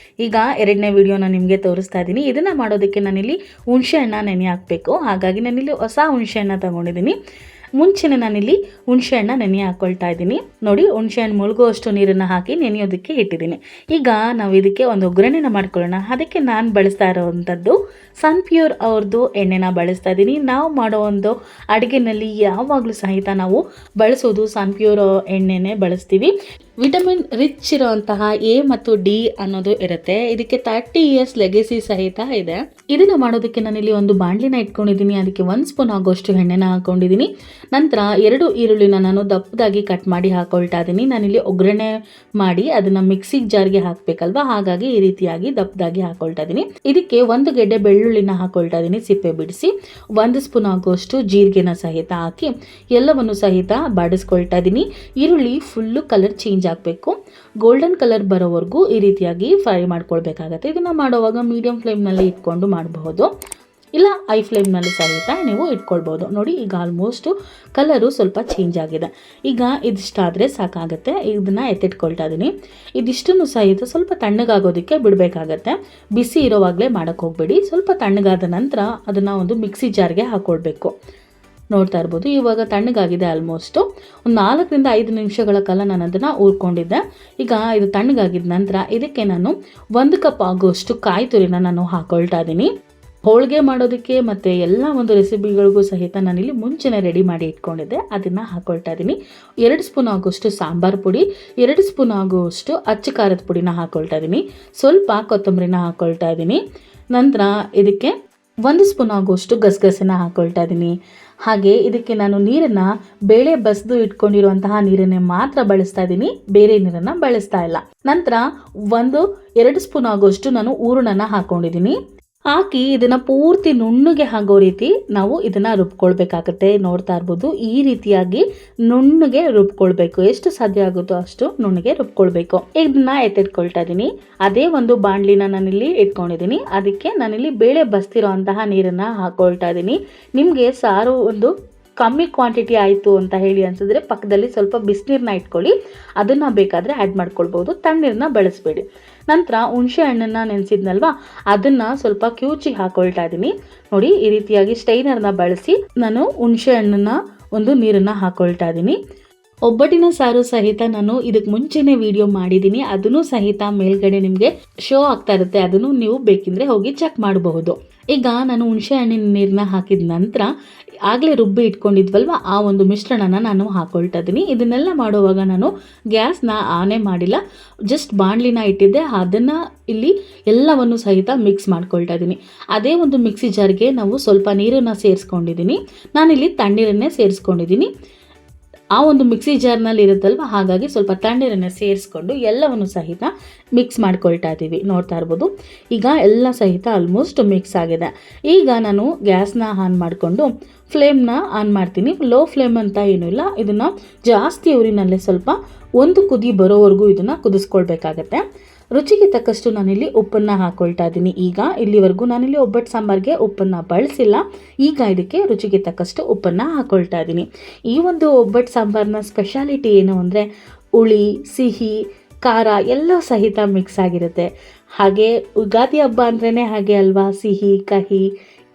ಈಗ 2ನೇ ವಿಡಿಯೋನ ನಿಮಗೆ ತೋರಿಸ್ತಾ ಇದ್ದೀನಿ. ಇದನ್ನು ಮಾಡೋದಕ್ಕೆ ನಾನಿಲ್ಲಿ ಹುಣಸೆ ಹಣ್ಣು ನೆನೆ ಹಾಕಬೇಕು. ಹಾಗಾಗಿ ನಾನಿಲ್ಲಿ ಹೊಸ ಹುಣಸೆ ಹಣ್ಣು ತಗೊಂಡಿದ್ದೀನಿ. ಮುಂಚೆನೇ ನಾನಿಲ್ಲಿ ಹುಣಸೆ ಹಣ್ಣು ನೆನೆ ಹಾಕ್ಕೊಳ್ತಾ ಇದ್ದೀನಿ. ನೋಡಿ ಹುಣಸೆ ಹಣ್ಣು ಮುಳುಗುವಷ್ಟು ನೀರನ್ನು ಹಾಕಿ ನೆನೆಯೋದಕ್ಕೆ ಇಟ್ಟಿದ್ದೀನಿ. ಈಗ ನಾವು ಇದಕ್ಕೆ ಒಂದು ಒಗ್ಗರಣೆನ ಮಾಡ್ಕೊಳ್ಳೋಣ. ಅದಕ್ಕೆ ನಾನು ಬಳಸ್ತಾ ಇರೋವಂಥದ್ದು ಸನ್ಪ್ಯೂರ್ ಅವ್ರದ್ದು ಎಣ್ಣೆನ ಬಳಸ್ತಾ ಇದ್ದೀನಿ. ನಾವು ಮಾಡೋ ಒಂದು ಅಡುಗೆನಲ್ಲಿ ಯಾವಾಗಲೂ ಸಹಿತ ನಾವು ಬಳಸೋದು ಸನ್ಪ್ಯೂರ್ ಎಣ್ಣೆನೇ ಬಳಸ್ತೀವಿ. ವಿಟಮಿನ್ ರಿಚ್ ಇರುವಂತಹ ಎ ಮತ್ತು ಡಿ ಅನ್ನೋದು ಇರುತ್ತೆ. ಇದಕ್ಕೆ 30 ಇಯರ್ಸ್ ಲೆಗೆಸಿ ಸಹಿತ ಇದೆ. ಇದನ್ನ ಮಾಡೋದಕ್ಕೆ ನಾನಿಲ್ಲಿ ಒಂದು ಬಾಣಲಿನ ಇಟ್ಕೊಂಡಿದ್ದೀನಿ. ಅದಕ್ಕೆ 1 ಸ್ಪೂನ್ ಆಗೋಷ್ಟು ಎಣ್ಣೆನ ಹಾಕೊಂಡಿದ್ದೀನಿ. ನಂತರ 2 ಈರುಳ್ಳಿನ ನಾನು ದಪ್ಪದಾಗಿ ಕಟ್ ಮಾಡಿ ಹಾಕೊಳ್ತಾ ಇದ್ದೀನಿ. ನಾನಿಲ್ಲಿ ಒಗ್ಗರಣೆ ಮಾಡಿ ಅದನ್ನ ಮಿಕ್ಸಿ ಜಾರ್ಗೆ ಹಾಕ್ಬೇಕಲ್ವಾ, ಹಾಗಾಗಿ ಈ ರೀತಿಯಾಗಿ ದಪ್ಪದಾಗಿ ಹಾಕೊಳ್ತಾ ಇದ್ದೀನಿ. ಇದಕ್ಕೆ 1 ಗೆಡ್ಡೆ ಬೆಳ್ಳುಳ್ಳಿನ ಹಾಕೊಳ್ತಾ ಇದ್ದೀನಿ, ಸಿಪ್ಪೆ ಬಿಡಿಸಿ. 1 ಸ್ಪೂನ್ ಆಗೋಷ್ಟು ಜೀರಿಗೆನ ಸಹಿತ ಹಾಕಿ ಎಲ್ಲವನ್ನು ಸಹಿತ ಬಾಡಿಸ್ಕೊಳ್ತಾ ಇದ್ದೀನಿ. ಈರುಳ್ಳಿ ಫುಲ್ಲು ಕಲರ್ ಚೇಂಜ್ ಆಗಬೇಕು, ಗೋಲ್ಡನ್ ಕಲರ್ ಬರೋವರೆಗೂ ಈ ರೀತಿಯಾಗಿ ಫ್ರೈ ಮಾಡ್ಕೊಳ್ಬೇಕಾಗತ್ತೆ. ಇದನ್ನ ಮಾಡುವಾಗ ಮೀಡಿಯಂ ಫ್ಲೇಮ್ನಲ್ಲಿ ಇಟ್ಕೊಂಡು ಮಾಡಬಹುದು, ಇಲ್ಲ ಐ ಫ್ಲೇಮ್ನಲ್ಲಿ ಸಹಿತ ನೀವು ಇಟ್ಕೊಳ್ಬೋದು. ನೋಡಿ, ಈಗ ಆಲ್ಮೋಸ್ಟ್ ಕಲರು ಸ್ವಲ್ಪ ಚೇಂಜ್ ಆಗಿದೆ. ಈಗ ಇದಿಷ್ಟಾದರೆ ಸಾಕಾಗುತ್ತೆ. ಇದನ್ನ ಎತ್ತಿಟ್ಕೊಳ್ತಾ ಇದ್ದೀನಿ. ಇದಿಷ್ಟನ್ನು ಸಹಿತ ಸ್ವಲ್ಪ ತಣ್ಣಗಾಗೋದಕ್ಕೆ ಬಿಡಬೇಕಾಗತ್ತೆ. ಬಿಸಿ ಇರೋವಾಗಲೇ ಮಾಡೋಕ್ಕೆ ಹೋಗಬೇಡಿ. ಸ್ವಲ್ಪ ತಣ್ಣಗಾದ ನಂತರ ಅದನ್ನು ಒಂದು ಮಿಕ್ಸಿ ಜಾರ್ಗೆ ಹಾಕ್ಕೊಳ್ಬೇಕು. ನೋಡ್ತಾ ಇರ್ಬೋದು, ಇವಾಗ ತಣ್ಣಗಾಗಿದೆ. ಆಲ್ಮೋಸ್ಟು ಒಂದು 4 ರಿಂದ 5 ನಿಮಿಷಗಳ ಕಾಲ ನಾನು ಅದನ್ನು ಊರ್ಕೊಂಡಿದ್ದೆ. ಈಗ ಇದು ತಣ್ಣಗಾಗಿದ ನಂತರ ಇದಕ್ಕೆ ನಾನು 1 ಕಪ್ ಆಗೋಷ್ಟು ಕಾಯಿ ತುರಿನ ನಾನು ಹಾಕೊಳ್ತಾ ಇದ್ದೀನಿ. ಹೋಳಿಗೆ ಮಾಡೋದಕ್ಕೆ ಮತ್ತು ಎಲ್ಲ ಒಂದು ರೆಸಿಪಿಗಳಿಗೂ ಸಹಿತ ನಾನಿಲ್ಲಿ ಮುಂಚೆನೇ ರೆಡಿ ಮಾಡಿ ಇಟ್ಕೊಂಡಿದ್ದೆ, ಅದನ್ನು ಹಾಕೊಳ್ತಾ ಇದ್ದೀನಿ. 2 ಸ್ಪೂನ್ ಆಗೋಷ್ಟು ಸಾಂಬಾರು ಪುಡಿ, 2 ಸ್ಪೂನ್ ಆಗೋಷ್ಟು ಅಚ್ಚ ಖಾರದ ಪುಡಿನ ಹಾಕೊಳ್ತಾ ಇದ್ದೀನಿ. ಸ್ವಲ್ಪ ಕೊತ್ತಂಬರಿನ ಹಾಕೊಳ್ತಾ ಇದ್ದೀನಿ. ನಂತರ ಇದಕ್ಕೆ 1 ಸ್ಪೂನ್ ಆಗೋಷ್ಟು ಗಸಗಸೆನ ಹಾಕೊಳ್ತಾ ಇದ್ದೀನಿ. ಹಾಗೆ ಇದಕ್ಕೆ ನಾನು ನೀರನ್ನು ಬೇಳೆ ಬಸಿದು ಇಟ್ಕೊಂಡಿರುವಂತಹ ನೀರನ್ನೇ ಮಾತ್ರ ಬಳಸ್ತಾ ಇದ್ದೀನಿ, ಬೇರೆ ನೀರನ್ನು ಬಳಸ್ತಾ ಇಲ್ಲ. ನಂತರ 2 ಸ್ಪೂನ್ ಆಗೋಷ್ಟು ನಾನು ಹೂರಣನ ಹಾಕೊಂಡಿದ್ದೀನಿ. ಹಾಕಿ ಇದನ್ನು ಪೂರ್ತಿ ನುಣ್ಣಗೆ ಆಗೋ ರೀತಿ ನಾವು ಇದನ್ನು ರುಬ್ಕೊಳ್ಬೇಕಾಗತ್ತೆ. ನೋಡ್ತಾ ಇರ್ಬೋದು, ಈ ರೀತಿಯಾಗಿ ನುಣ್ಣಗೆ ರುಬ್ಕೊಳ್ಬೇಕು. ಎಷ್ಟು ಸಾಧ್ಯ ಆಗುತ್ತೋ ಅಷ್ಟು ನುಣ್ಣಗೆ ರುಬ್ಕೊಳ್ಬೇಕು. ಇದನ್ನ ಎತ್ತಿಟ್ಕೊಳ್ತಾ ಇದ್ದೀನಿ. ಅದೇ ಒಂದು ಬಾಣಲಿನ ನಾನಿಲ್ಲಿ ಇಟ್ಕೊಂಡಿದ್ದೀನಿ. ಅದಕ್ಕೆ ನಾನಿಲ್ಲಿ ಬೇಳೆ ಬಸ್ತಿರೋ ಅಂತಹ ನೀರನ್ನು ಹಾಕೊಳ್ತಾ ಇದ್ದೀನಿ. ನಿಮಗೆ ಸಾರು ಒಂದು ಕಮ್ಮಿ ಕ್ವಾಂಟಿಟಿ ಆಯಿತು ಅಂತ ಹೇಳಿ ಅನ್ಸಿದ್ರೆ ಪಕ್ಕದಲ್ಲಿ ಸ್ವಲ್ಪ ಬಿಸಿನೀರನ್ನ ಇಟ್ಕೊಳ್ಳಿ, ಅದನ್ನು ಬೇಕಾದರೆ ಆ್ಯಡ್ ಮಾಡ್ಕೊಳ್ಬೋದು. ತಣ್ಣೀರನ್ನ ಬಳಸಬೇಡಿ. ನಂತರ ಹುಣಸೆ ಹಣ್ಣನ್ನು ನೆನೆಸಿದ್ನಲ್ವಾ, ಅದನ್ನು ಸ್ವಲ್ಪ ಕ್ಯೂಚಿ ಹಾಕೊಳ್ತಾ ಇದ್ದೀನಿ. ನೋಡಿ, ಈ ರೀತಿಯಾಗಿ ಸ್ಟೈನರ್ನ ಬಳಸಿ ನಾನು ಹುಣಸೆ ಹಣ್ಣನ್ನು ಒಂದು ನೀರನ್ನು ಹಾಕೊಳ್ತಾ ಇದ್ದೀನಿ. ಒಬ್ಬಟ್ಟಿನ ಸಾರು ಸಹಿತ ನಾನು ಇದಕ್ಕೆ ಮುಂಚೆನೇ ವಿಡಿಯೋ ಮಾಡಿದ್ದೀನಿ, ಅದನ್ನು ಸಹಿತ ಮೇಲ್ಗಡೆ ನಿಮಗೆ ಶೋ ಆಗ್ತಾ ಇರುತ್ತೆ, ಅದನ್ನು ನೀವು ಬೇಕಿದ್ರೆ ಹೋಗಿ ಚೆಕ್ ಮಾಡಬಹುದು. ಈಗ ನಾನು ಹುಣಸೆ ಹಣ್ಣಿನ ನೀರನ್ನ ಹಾಕಿದ ನಂತರ ಆಗಲೇ ರುಬ್ಬಿ ಇಟ್ಕೊಂಡಿದ್ವಲ್ವ ಆ ಒಂದು ಮಿಶ್ರಣನ ನಾನು ಹಾಕೊಳ್ತಾ ಇದ್ದೀನಿ. ಇದನ್ನೆಲ್ಲ ಮಾಡುವಾಗ ನಾನು ಗ್ಯಾಸ್ನ ಆನೇ ಮಾಡಿಲ್ಲ, ಜಸ್ಟ್ ಬಾಣಲಿನ ಇಟ್ಟಿದ್ದೆ. ಅದನ್ನು ಇಲ್ಲಿ ಎಲ್ಲವನ್ನು ಸಹಿತ ಮಿಕ್ಸ್ ಮಾಡ್ಕೊಳ್ತಾ ಇದ್ದೀನಿ. ಅದೇ ಒಂದು ಮಿಕ್ಸಿ ಜಾರ್ಗೆ ನಾವು ಸ್ವಲ್ಪ ನೀರನ್ನು ಸೇರಿಸ್ಕೊಂಡಿದ್ದೀನಿ. ನಾನಿಲ್ಲಿ ತಣ್ಣೀರನ್ನೇ ಸೇರಿಸ್ಕೊಂಡಿದ್ದೀನಿ. ಆ ಒಂದು ಮಿಕ್ಸಿ ಜಾರ್ನಲ್ಲಿ ಇರುತ್ತಲ್ವ, ಹಾಗಾಗಿ ಸ್ವಲ್ಪ ತಣ್ಣೀರನ್ನು ಸೇರಿಸ್ಕೊಂಡು ಎಲ್ಲವನ್ನು ಸಹಿತ ಮಿಕ್ಸ್ ಮಾಡ್ಕೊಳ್ತಾ ಇದ್ದೀವಿ. ನೋಡ್ತಾ ಇರ್ಬೋದು, ಈಗ ಎಲ್ಲ ಸಹಿತ ಆಲ್ಮೋಸ್ಟ್ ಮಿಕ್ಸ್ ಆಗಿದೆ. ಈಗ ನಾನು ಗ್ಯಾಸ್ನ ಆನ್ ಮಾಡಿಕೊಂಡು ಫ್ಲೇಮ್ನ ಆನ್ ಮಾಡ್ತೀನಿ. ಲೋ ಫ್ಲೇಮ್ ಅಂತ ಏನೂ ಇಲ್ಲ, ಇದನ್ನು ಜಾಸ್ತಿ ಊರಿನಲ್ಲೇ ಸ್ವಲ್ಪ 1 ಕುದಿ ಬರೋವರೆಗೂ ಇದನ್ನು ಕುದಿಸ್ಕೊಳ್ಬೇಕಾಗತ್ತೆ. ರುಚಿಗೆ ತಕ್ಕಷ್ಟು ನಾನಿಲ್ಲಿ ಉಪ್ಪನ್ನು ಹಾಕೊಳ್ತಾ ಇದ್ದೀನಿ. ಈಗ ಇಲ್ಲಿವರೆಗೂ ನಾನಿಲ್ಲಿ ಒಬ್ಬಟ್ಟು ಸಾಂಬಾರಿಗೆ ಉಪ್ಪನ್ನು ಬಳಸಿಲ್ಲ. ಈಗ ಇದಕ್ಕೆ ರುಚಿಗೆ ತಕ್ಕಷ್ಟು ಉಪ್ಪನ್ನು ಹಾಕೊಳ್ತಾ ಇದ್ದೀನಿ. ಈ ಒಂದು ಒಬ್ಬಟ್ಟು ಸಾಂಬಾರಿನ ಸ್ಪೆಷಾಲಿಟಿ ಏನು ಅಂದರೆ ಹುಳಿ, ಸಿಹಿ, ಖಾರ ಎಲ್ಲ ಸಹಿತ ಮಿಕ್ಸ್ ಆಗಿರುತ್ತೆ. ಹಾಗೆ ಯುಗಾದಿ ಹಬ್ಬ ಅಂದ್ರೇ ಹಾಗೆ ಅಲ್ವಾ, ಸಿಹಿ ಕಹಿ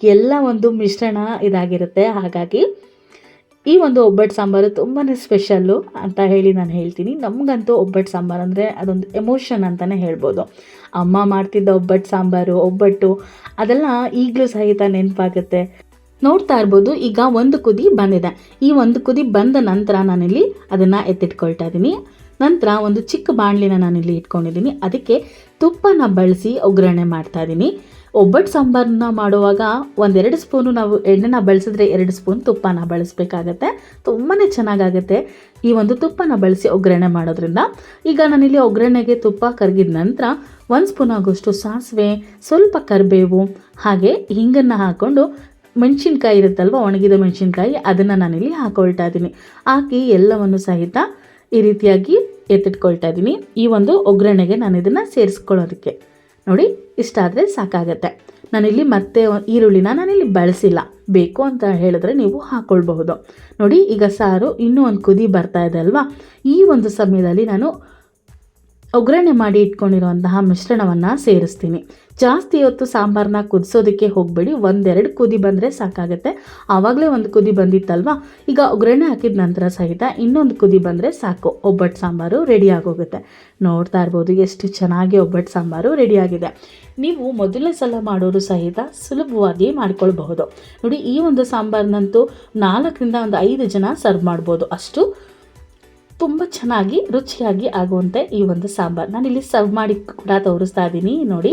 ಎಲ್ಲ ಒಂದು ಮಿಶ್ರಣ ಇದಾಗಿರುತ್ತೆ. ಹಾಗಾಗಿ ಈ ಒಂದು ಒಬ್ಬಟ್ಟು ಸಾಂಬಾರು ತುಂಬಾ ಸ್ಪೆಷಲ್ಲು ಅಂತ ಹೇಳಿ ನಾನು ಹೇಳ್ತೀನಿ. ನಮಗಂತೂ ಒಬ್ಬಟ್ಟು ಸಾಂಬಾರು ಅಂದರೆ ಅದೊಂದು ಎಮೋಷನ್ ಅಂತಲೇ ಹೇಳ್ಬೋದು. ಅಮ್ಮ ಮಾಡ್ತಿದ್ದ ಒಬ್ಬಟ್ಟು ಸಾಂಬಾರು, ಒಬ್ಬಟ್ಟು ಅದೆಲ್ಲ ಈಗಲೂ ಸಹಿತ ನೆನಪಾಗುತ್ತೆ. ನೋಡ್ತಾ ಇರ್ಬೋದು, ಈಗ 1 ಕುದಿ ಬಂದಿದೆ. ಈ 1 ಕುದಿ ಬಂದ ನಂತರ ನಾನಿಲ್ಲಿ ಅದನ್ನು ಎತ್ತಿಟ್ಕೊಳ್ತಾ ಇದ್ದೀನಿ. ನಂತರ ಒಂದು ಚಿಕ್ಕ ಬಾಣಲಿನ ನಾನಿಲ್ಲಿ ಇಟ್ಕೊಂಡಿದ್ದೀನಿ. ಅದಕ್ಕೆ ತುಪ್ಪನ ಬಳಸಿ ಒಗ್ಗರಣೆ ಮಾಡ್ತಾ ಇದ್ದೀನಿ. ಒಬ್ಬಟ್ಟು ಸಾಂಬಾರನ್ನ ಮಾಡುವಾಗ 1-2 ಸ್ಪೂನು ನಾವು ಎಣ್ಣೆನ ಬಳಸಿದ್ರೆ 2 ಸ್ಪೂನ್ ತುಪ್ಪನ ಬಳಸಬೇಕಾಗತ್ತೆ. ತುಂಬಾ ಚೆನ್ನಾಗಾಗುತ್ತೆ ಈ ಒಂದು ತುಪ್ಪನ ಬಳಸಿ ಒಗ್ಗರಣೆ ಮಾಡೋದ್ರಿಂದ. ಈಗ ನಾನಿಲ್ಲಿ ಒಗ್ಗರಣೆಗೆ ತುಪ್ಪ ಕರಗಿದ ನಂತರ 1 ಸ್ಪೂನ್ ಆಗೋಷ್ಟು ಸಾಸಿವೆ, ಸ್ವಲ್ಪ ಕರಿಬೇವು, ಹಾಗೆ ಹಿಂಗನ್ನು ಹಾಕ್ಕೊಂಡು ಮೆಣಸಿನ್ಕಾಯಿ ಇರುತ್ತಲ್ವ, ಒಣಗಿದ ಮೆಣಸಿನ್ಕಾಯಿ, ಅದನ್ನು ನಾನಿಲ್ಲಿ ಹಾಕೊಳ್ತಾ ಇದ್ದೀನಿ. ಹಾಕಿ ಎಲ್ಲವನ್ನು ಸಹಿತ ಈ ರೀತಿಯಾಗಿ ಎತ್ತಿಟ್ಕೊಳ್ತಾ ಇದ್ದೀನಿ. ಈ ಒಂದು ಒಗ್ಗರಣೆಗೆ ನಾನು ಇದನ್ನು ಸೇರಿಸ್ಕೊಳ್ಳೋದಕ್ಕೆ ನೋಡಿ, ಇಷ್ಟಾದರೆ ಸಾಕಾಗತ್ತೆ. ನಾನಿಲ್ಲಿ ಮತ್ತೆ ಈರುಳ್ಳಿನ ನಾನಿಲ್ಲಿ ಬಳಸಿಲ್ಲ, ಬೇಕು ಅಂತ ಹೇಳಿದ್ರೆ ನೀವು ಹಾಕ್ಕೊಳ್ಬಹುದು. ನೋಡಿ, ಈಗ ಸಾರು ಇನ್ನೂ ಒಂದು ಕುದಿ ಬರ್ತಾ ಇದೆ ಅಲ್ವಾ, ಈ ಒಂದು ಸಮಯದಲ್ಲಿ ನಾನು ಒಗ್ಗರಣೆ ಮಾಡಿ ಇಟ್ಕೊಂಡಿರುವಂತಹ ಮಿಶ್ರಣವನ್ನು ಸೇರಿಸ್ತೀನಿ. ಜಾಸ್ತಿ ಹೊತ್ತು ಸಾಂಬಾರನ್ನ ಕುದಿಸೋದಕ್ಕೆ ಹೋಗಬೇಡಿ, 1-2 ಕುದಿ ಬಂದರೆ ಸಾಕಾಗುತ್ತೆ. ಆವಾಗಲೇ 1 ಕುದಿ ಬಂದಿತ್ತಲ್ವ, ಈಗ ಒಗ್ಗರಣೆ ಹಾಕಿದ ನಂತರ ಸಹಿತ ಇನ್ನೊಂದು ಕುದಿ ಬಂದರೆ ಸಾಕು, ಒಬ್ಬಟ್ಟು ಸಾಂಬಾರು ರೆಡಿ ಆಗೋಗುತ್ತೆ. ನೋಡ್ತಾ ಇರ್ಬೋದು ಎಷ್ಟು ಚೆನ್ನಾಗಿ ಒಬ್ಬಟ್ಟು ಸಾಂಬಾರು ರೆಡಿಯಾಗಿದೆ. ನೀವು ಮೊದಲನೇ ಸಲ ಮಾಡೋರು ಸಹಿತ ಸುಲಭವಾಗಿ ಮಾಡ್ಕೊಳ್ಬಹುದು. ನೋಡಿ, ಈ ಒಂದು ಸಾಂಬಾರಿನಂತೂ 4 ರಿಂದ 5 ಜನ ಸರ್ವ್ ಮಾಡ್ಬೋದು, ಅಷ್ಟು ತುಂಬ ಚೆನ್ನಾಗಿ ರುಚಿಯಾಗಿ ಆಗುವಂತೆ ಈ ಒಂದು ಸಾಂಬಾರು ನಾನಿಲ್ಲಿ ಸರ್ವ್ ಮಾಡಿ ಕೂಡ ತೋರಿಸ್ತಾ ಇದ್ದೀನಿ. ನೋಡಿ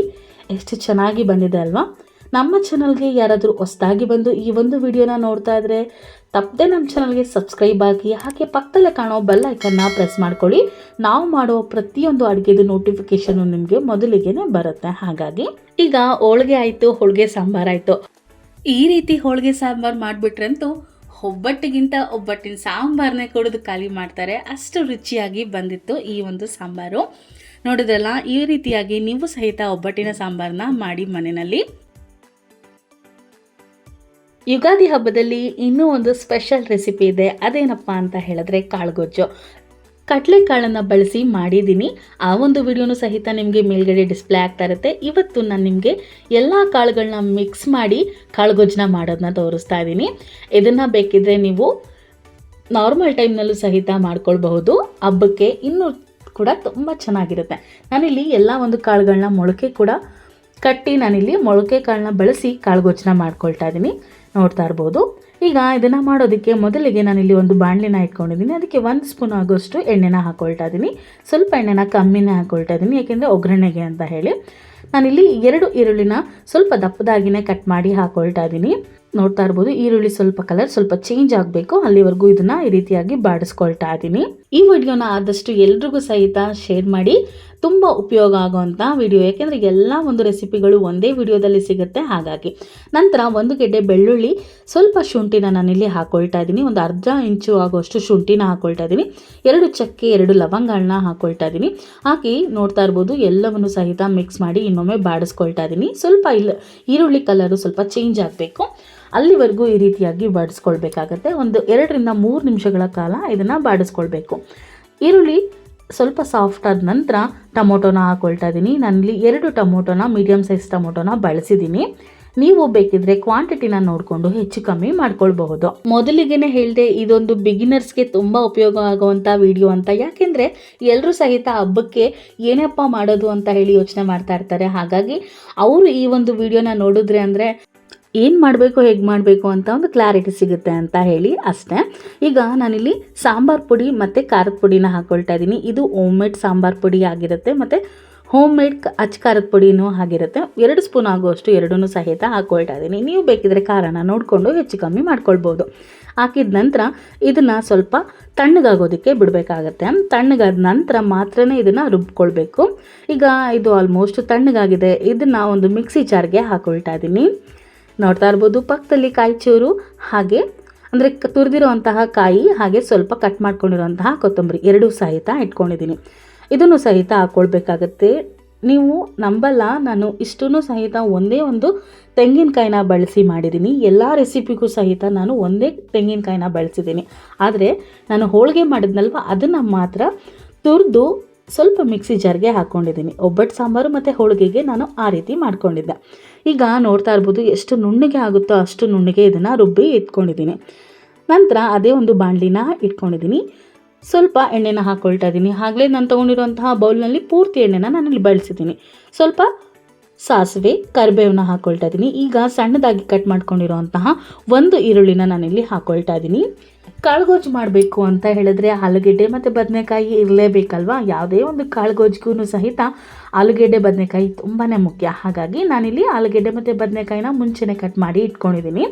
ಎಷ್ಟು ಚೆನ್ನಾಗಿ ಬಂದಿದೆ ಅಲ್ವಾ. ನಮ್ಮ ಚಾನಲ್ಗೆ ಯಾರಾದರೂ ಹೊಸದಾಗಿ ಬಂದು ಈ ಒಂದು ವಿಡಿಯೋನ ನೋಡ್ತಾ ಇದ್ದರೆ ತಪ್ಪದೆ ನಮ್ಮ ಚಾನಲ್ಗೆ ಸಬ್ಸ್ಕ್ರೈಬ್ ಆಗಿ, ಹಾಗೆ ಪಕ್ಕದಲ್ಲೇ ಕಾಣೋ ಬೆಲ್ ಐಕನ್ನ ಪ್ರೆಸ್ ಮಾಡ್ಕೊಳ್ಳಿ. ನಾವು ಮಾಡೋ ಪ್ರತಿಯೊಂದು ಅಡುಗೆದು ನೋಟಿಫಿಕೇಷನು ನಿಮಗೆ ಮೊದಲಿಗೆ ಬರುತ್ತೆ. ಹಾಗಾಗಿ ಈಗ ಹೋಳಿಗೆ ಆಯಿತು, ಹೋಳಿಗೆ ಸಾಂಬಾರಾಯಿತು. ಈ ರೀತಿ ಹೋಳಿಗೆ ಸಾಂಬಾರು ಮಾಡಿಬಿಟ್ರಂತೂ ಒಬ್ಬಟ್ಟಿಗಿಂತ ಒಬ್ಬಟ್ಟಿನ ಸಾಂಬಾರನ್ನೇ ಕುಡಿದು ಖಾಲಿ ಮಾಡ್ತಾರೆ. ಅಷ್ಟು ರುಚಿಯಾಗಿ ಬಂದಿತ್ತು ಈ ಒಂದು ಸಾಂಬಾರು. ನೋಡಿದ್ರಲ್ಲ, ಈ ರೀತಿಯಾಗಿ ನೀವು ಸಹಿತ ಒಬ್ಬಟ್ಟಿನ ಸಾಂಬಾರನ್ನ ಮಾಡಿ ಮನೆಯಲ್ಲಿ. ಯುಗಾದಿ ಹಬ್ಬದಲ್ಲಿ ಇನ್ನೂ ಒಂದು ಸ್ಪೆಷಲ್ ರೆಸಿಪಿ ಇದೆ. ಅದೇನಪ್ಪ ಅಂತ ಹೇಳಿದ್ರೆ ಕಾಳುಗೊಜ್ಜು. ಕಡಲೆಕಾಳನ್ನು ಬಳಸಿ ಮಾಡಿದ್ದೀನಿ. ಆ ಒಂದು ವಿಡಿಯೋನು ಸಹಿತ ನಿಮಗೆ ಮೇಲ್ಗಡೆ ಡಿಸ್ಪ್ಲೇ ಆಗ್ತಾ ಇರುತ್ತೆ. ಇವತ್ತು ನಾನು ನಿಮಗೆ ಎಲ್ಲ ಕಾಳುಗಳನ್ನ ಮಿಕ್ಸ್ ಮಾಡಿ ಕಾಳುಗೊಜ್ಜನ್ನ ಮಾಡೋದನ್ನ ತೋರಿಸ್ತಾ ಇದ್ದೀನಿ. ಇದನ್ನು ಬೇಕಿದ್ರೆ ನೀವು ನಾರ್ಮಲ್ ಟೈಮ್ನಲ್ಲೂ ಸಹಿತ ಮಾಡ್ಕೊಳ್ಬಹುದು. ಹಬ್ಬಕ್ಕೆ ಇನ್ನೂ ಕೂಡ ತುಂಬ ಚೆನ್ನಾಗಿರುತ್ತೆ. ನಾನಿಲ್ಲಿ ಎಲ್ಲ ಒಂದು ಕಾಳುಗಳನ್ನ ಮೊಳಕೆ ಕೂಡ ಕಟ್ಟಿ ನಾನಿಲ್ಲಿ ಮೊಳಕೆ ಕಾಳನ್ನ ಬಳಸಿ ಕಾಳುಗೊಜ್ಜನ್ನ ಮಾಡ್ಕೊಳ್ತಾ ಇದ್ದೀನಿ. ನೋಡ್ತಾ ಇರ್ಬೋದು. ಈಗ ಇದನ್ನು ಮಾಡೋದಕ್ಕೆ ಮೊದಲಿಗೆ ನಾನಿಲ್ಲಿ ಒಂದು ಬಾಣಲಿನ ಇಟ್ಕೊಂಡಿದ್ದೀನಿ. ಅದಕ್ಕೆ 1 ಸ್ಪೂನ್ ಆಗೋಷ್ಟು ಎಣ್ಣೆನ ಹಾಕ್ಕೊಳ್ತಾ ಇದ್ದೀನಿ. ಸ್ವಲ್ಪ ಎಣ್ಣೆನ ಕಮ್ಮಿನೇ ಹಾಕ್ಕೊಳ್ತಾ ಇದ್ದೀನಿ, ಯಾಕೆಂದರೆ ಒಗ್ಗರಣೆಗೆ ಅಂತ ಹೇಳಿ. ನಾನಿಲ್ಲಿ 2 ಈರುಳ್ಳಿನ ಸ್ವಲ್ಪ ದಪ್ಪದಾಗಿನೇ ಕಟ್ ಮಾಡಿ ಹಾಕ್ಕೊಳ್ತಾ ಇದ್ದೀನಿ. ನೋಡ್ತಾ ಇರ್ಬೋದು, ಈರುಳ್ಳಿ ಸ್ವಲ್ಪ ಕಲರ್ ಸ್ವಲ್ಪ ಚೇಂಜ್ ಆಗಬೇಕು, ಅಲ್ಲಿವರೆಗೂ ಇದನ್ನ ಈ ರೀತಿಯಾಗಿ ಬಾಡಿಸ್ಕೊಳ್ತಾ ಇದ್ದೀನಿ. ಈ ವಿಡಿಯೋನ ಆದಷ್ಟು ಎಲ್ರಿಗೂ ಸಹಿತ ಶೇರ್ ಮಾಡಿ. ತುಂಬ ಉಪಯೋಗ ಆಗುವಂಥ ವಿಡಿಯೋ, ಯಾಕೆಂದರೆ ಎಲ್ಲ ಒಂದು ರೆಸಿಪಿಗಳು ಒಂದೇ ವಿಡಿಯೋದಲ್ಲಿ ಸಿಗುತ್ತೆ. ಹಾಗಾಗಿ ನಂತರ 1 ಗೆಡ್ಡೆ ಬೆಳ್ಳುಳ್ಳಿ, ಸ್ವಲ್ಪ ಶುಂಠಿನ ನಾನಿಲ್ಲಿ ಹಾಕ್ಕೊಳ್ತಾ ಇದ್ದೀನಿ. ಒಂದು ಅರ್ಧ ಇಂಚು ಆಗೋಷ್ಟು ಶುಂಠಿನ ಹಾಕ್ಕೊಳ್ತಾ ಇದ್ದೀನಿ. 2 ಚಕ್ಕೆ 2 ಲವಂಗಗಳನ್ನ ಹಾಕ್ಕೊಳ್ತಾ ಇದ್ದೀನಿ. ಹಾಕಿ ನೋಡ್ತಾ ಇರ್ಬೋದು, ಎಲ್ಲವನ್ನು ಸಹಿತ ಮಿಕ್ಸ್ ಮಾಡಿ ಇನ್ನೊಮ್ಮೆ ಬಾಡಿಸ್ಕೊಳ್ತಾ ಇದ್ದೀನಿ. ಸ್ವಲ್ಪ ಈರುಳ್ಳಿ ಕಲರು ಸ್ವಲ್ಪ ಚೇಂಜ್ ಆಗಬೇಕು, ಅಲ್ಲಿವರೆಗೂ ಈ ರೀತಿಯಾಗಿ ಬಾಡಿಸ್ಕೊಳ್ಬೇಕಾಗತ್ತೆ. ಒಂದು 2 ರಿಂದ 3 ನಿಮಿಷಗಳ ಕಾಲ ಇದನ್ನು ಬಾಡಿಸ್ಕೊಳ್ಬೇಕು. ಈರುಳ್ಳಿ ಸ್ವಲ್ಪ ಸಾಫ್ಟ್ ಆದ ನಂತರ ಟೊಮೊಟೊನ ಹಾಕ್ಕೊಳ್ತಾ ಇದ್ದೀನಿ. ನಾನಿಲ್ಲಿ 2 ಟೊಮೊಟೊನ ಮೀಡಿಯಮ್ ಸೈಜ್ ಟೊಮೊಟೊನ ಬಳಸಿದ್ದೀನಿ. ನೀವು ಬೇಕಿದ್ರೆ ಕ್ವಾಂಟಿಟಿನ ನೋಡಿಕೊಂಡು ಹೆಚ್ಚು ಕಮ್ಮಿ ಮಾಡ್ಕೊಳ್ಬಹುದು. ಮೊದಲಿಗೆ ಹೇಳಿದೆ, ಇದೊಂದು ಬಿಗಿನರ್ಸ್ಗೆ ತುಂಬ ಉಪಯೋಗ ಆಗುವಂಥ ವಿಡಿಯೋ ಅಂತ. ಯಾಕೆಂದರೆ ಎಲ್ಲರೂ ಸಹಿತ ಹಬ್ಬಕ್ಕೆ ಏನಪ್ಪ ಮಾಡೋದು ಅಂತ ಹೇಳಿ ಯೋಚನೆ ಮಾಡ್ತಾ ಇರ್ತಾರೆ. ಹಾಗಾಗಿ ಅವರು ಈ ಒಂದು ವಿಡಿಯೋನ ನೋಡಿದ್ರೆ ಅಂದರೆ ಏನು ಮಾಡಬೇಕು, ಹೇಗೆ ಮಾಡಬೇಕು ಅಂತ ಒಂದು ಕ್ಲಾರಿಟಿ ಸಿಗುತ್ತೆ ಅಂತ ಹೇಳಿ ಅಷ್ಟೇ. ಈಗ ನಾನಿಲ್ಲಿ ಸಾಂಬಾರು ಪುಡಿ ಮತ್ತು ಖಾರದ ಪುಡಿನ ಹಾಕ್ಕೊಳ್ತಾ ಇದ್ದೀನಿ. ಇದು ಹೋಮ್ ಮೇಡ್ ಸಾಂಬಾರು ಪುಡಿ ಆಗಿರುತ್ತೆ ಮತ್ತು ಹೋಮ್ ಮೇಡ್ ಖಾರದ ಪುಡಿನೂ ಆಗಿರುತ್ತೆ. 2 ಸ್ಪೂನ್ ಆಗುವಷ್ಟು ಎರಡನ್ನೂ ಸಹಿತ ಹಾಕ್ಕೊಳ್ತಾ ಇದ್ದೀನಿ. ನೀವು ಬೇಕಿದ್ರೆ ಖಾರನ ನೋಡಿಕೊಂಡು ಹೆಚ್ಚು ಕಮ್ಮಿ ಮಾಡ್ಕೊಳ್ಬೋದು. ಹಾಕಿದ ನಂತರ ಇದನ್ನು ಸ್ವಲ್ಪ ತಣ್ಣಗಾಗೋದಕ್ಕೆ ಬಿಡಬೇಕಾಗತ್ತೆ. ತಣ್ಣಗಾದ ನಂತರ ಮಾತ್ರ ಇದನ್ನು ರುಬ್ಕೊಳ್ಬೇಕು. ಈಗ ಇದು ಆಲ್ಮೋಸ್ಟ್ ತಣ್ಣಗಾಗಿದೆ. ಇದನ್ನು ಒಂದು ಮಿಕ್ಸಿ ಜಾರ್ಗೆ ಹಾಕ್ಕೊಳ್ತಾ ಇದ್ದೀನಿ. ನೋಡ್ತಾ ಇರ್ಬೋದು, ಪಕ್ಕದಲ್ಲಿ ಕಾಯಿ ಚೂರು, ಹಾಗೆ ಅಂದರೆ ತುರಿದಿರುವಂತಹ ಕಾಯಿ, ಹಾಗೆ ಸ್ವಲ್ಪ ಕಟ್ ಮಾಡ್ಕೊಂಡಿರುವಂತಹ ಕೊತ್ತಂಬರಿ 2 ಸಹಿತ ಇಟ್ಕೊಂಡಿದ್ದೀನಿ. ಇದನ್ನು ಸಹಿತ ಹಾಕ್ಕೊಳ್ಬೇಕಾಗತ್ತೆ. ನೀವು ನಂಬಲ್ಲ, ನಾನು ಇಷ್ಟೂ ಸಹಿತ ಒಂದೇ ಒಂದು ತೆಂಗಿನಕಾಯಿನ ಬಳಸಿ ಮಾಡಿದ್ದೀನಿ. ಎಲ್ಲ ರೆಸಿಪಿಗೂ ಸಹಿತ ನಾನು ಒಂದೇ ತೆಂಗಿನಕಾಯಿನ ಬಳಸಿದ್ದೀನಿ. ಆದರೆ ನಾನು ಹೋಳಿಗೆ ಮಾಡಿದ್ನಲ್ವ, ಅದನ್ನು ಮಾತ್ರ ತುರಿದು ಸ್ವಲ್ಪ ಮಿಕ್ಸಿ ಜಾರ್ಗೆ ಹಾಕ್ಕೊಂಡಿದ್ದೀನಿ. ಒಬ್ಬಟ್ಟು ಸಾಂಬಾರು ಮತ್ತು ಹೋಳಿಗೆಗೆ ನಾನು ಆ ರೀತಿ ಮಾಡ್ಕೊಂಡಿದ್ದೆ. ಈಗ ನೋಡ್ತಾ ಇರ್ಬೋದು, ಎಷ್ಟು ನುಣ್ಣಗೆ ಆಗುತ್ತೋ ಅಷ್ಟು ನುಣ್ಣಗೆ ಇದನ್ನು ರುಬ್ಬಿ ಇಟ್ಕೊಂಡಿದ್ದೀನಿ. ನಂತರ ಅದೇ ಒಂದು ಬಾಣಲಿನ ಇಟ್ಕೊಂಡಿದ್ದೀನಿ. ಸ್ವಲ್ಪ ಎಣ್ಣೆನ ಹಾಕ್ಕೊಳ್ತಾ ಇದ್ದೀನಿ. ಆಗಲೇ ನಾನು ತೊಗೊಂಡಿರುವಂತಹ ಬೌಲ್ನಲ್ಲಿ ಪೂರ್ತಿ ಎಣ್ಣೆನ ನಾನಲ್ಲಿ ಬಳಸಿದ್ದೀನಿ. ಸ್ವಲ್ಪ ಸಾಸಿವೆ, ಕರಿಬೇವನ್ನ ಹಾಕ್ಕೊಳ್ತಾ ಇದ್ದೀನಿ. ಈಗ ಸಣ್ಣದಾಗಿ ಕಟ್ ಮಾಡ್ಕೊಂಡಿರುವಂತಹ 1 ಈರುಳ್ಳಿನ ನಾನಿಲ್ಲಿ ಹಾಕ್ಕೊಳ್ತಾ ಇದ್ದೀನಿ. ಕಾಳುಗೊಜ್ಜು ಮಾಡಬೇಕು ಅಂತ ಹೇಳಿದ್ರೆ ಆಲೂಗೆಡ್ಡೆ ಮತ್ತು ಬದನೆಕಾಯಿ ಇರಲೇಬೇಕಲ್ವಾ. ಯಾವುದೇ ಒಂದು ಕಾಳುಗೊಜ್ಜಿಗೂ ಸಹಿತ ಆಲೂಗೆಡ್ಡೆ ಬದನೆಕಾಯಿ ತುಂಬಾ ಮುಖ್ಯ. ಹಾಗಾಗಿ ನಾನಿಲ್ಲಿ ಆಲೂಗೆಡ್ಡೆ ಮತ್ತು ಬದನೆಕಾಯಿನ ಮುಂಚೆನೇ ಕಟ್ ಮಾಡಿ ಇಟ್ಕೊಂಡಿದ್ದೀನಿ.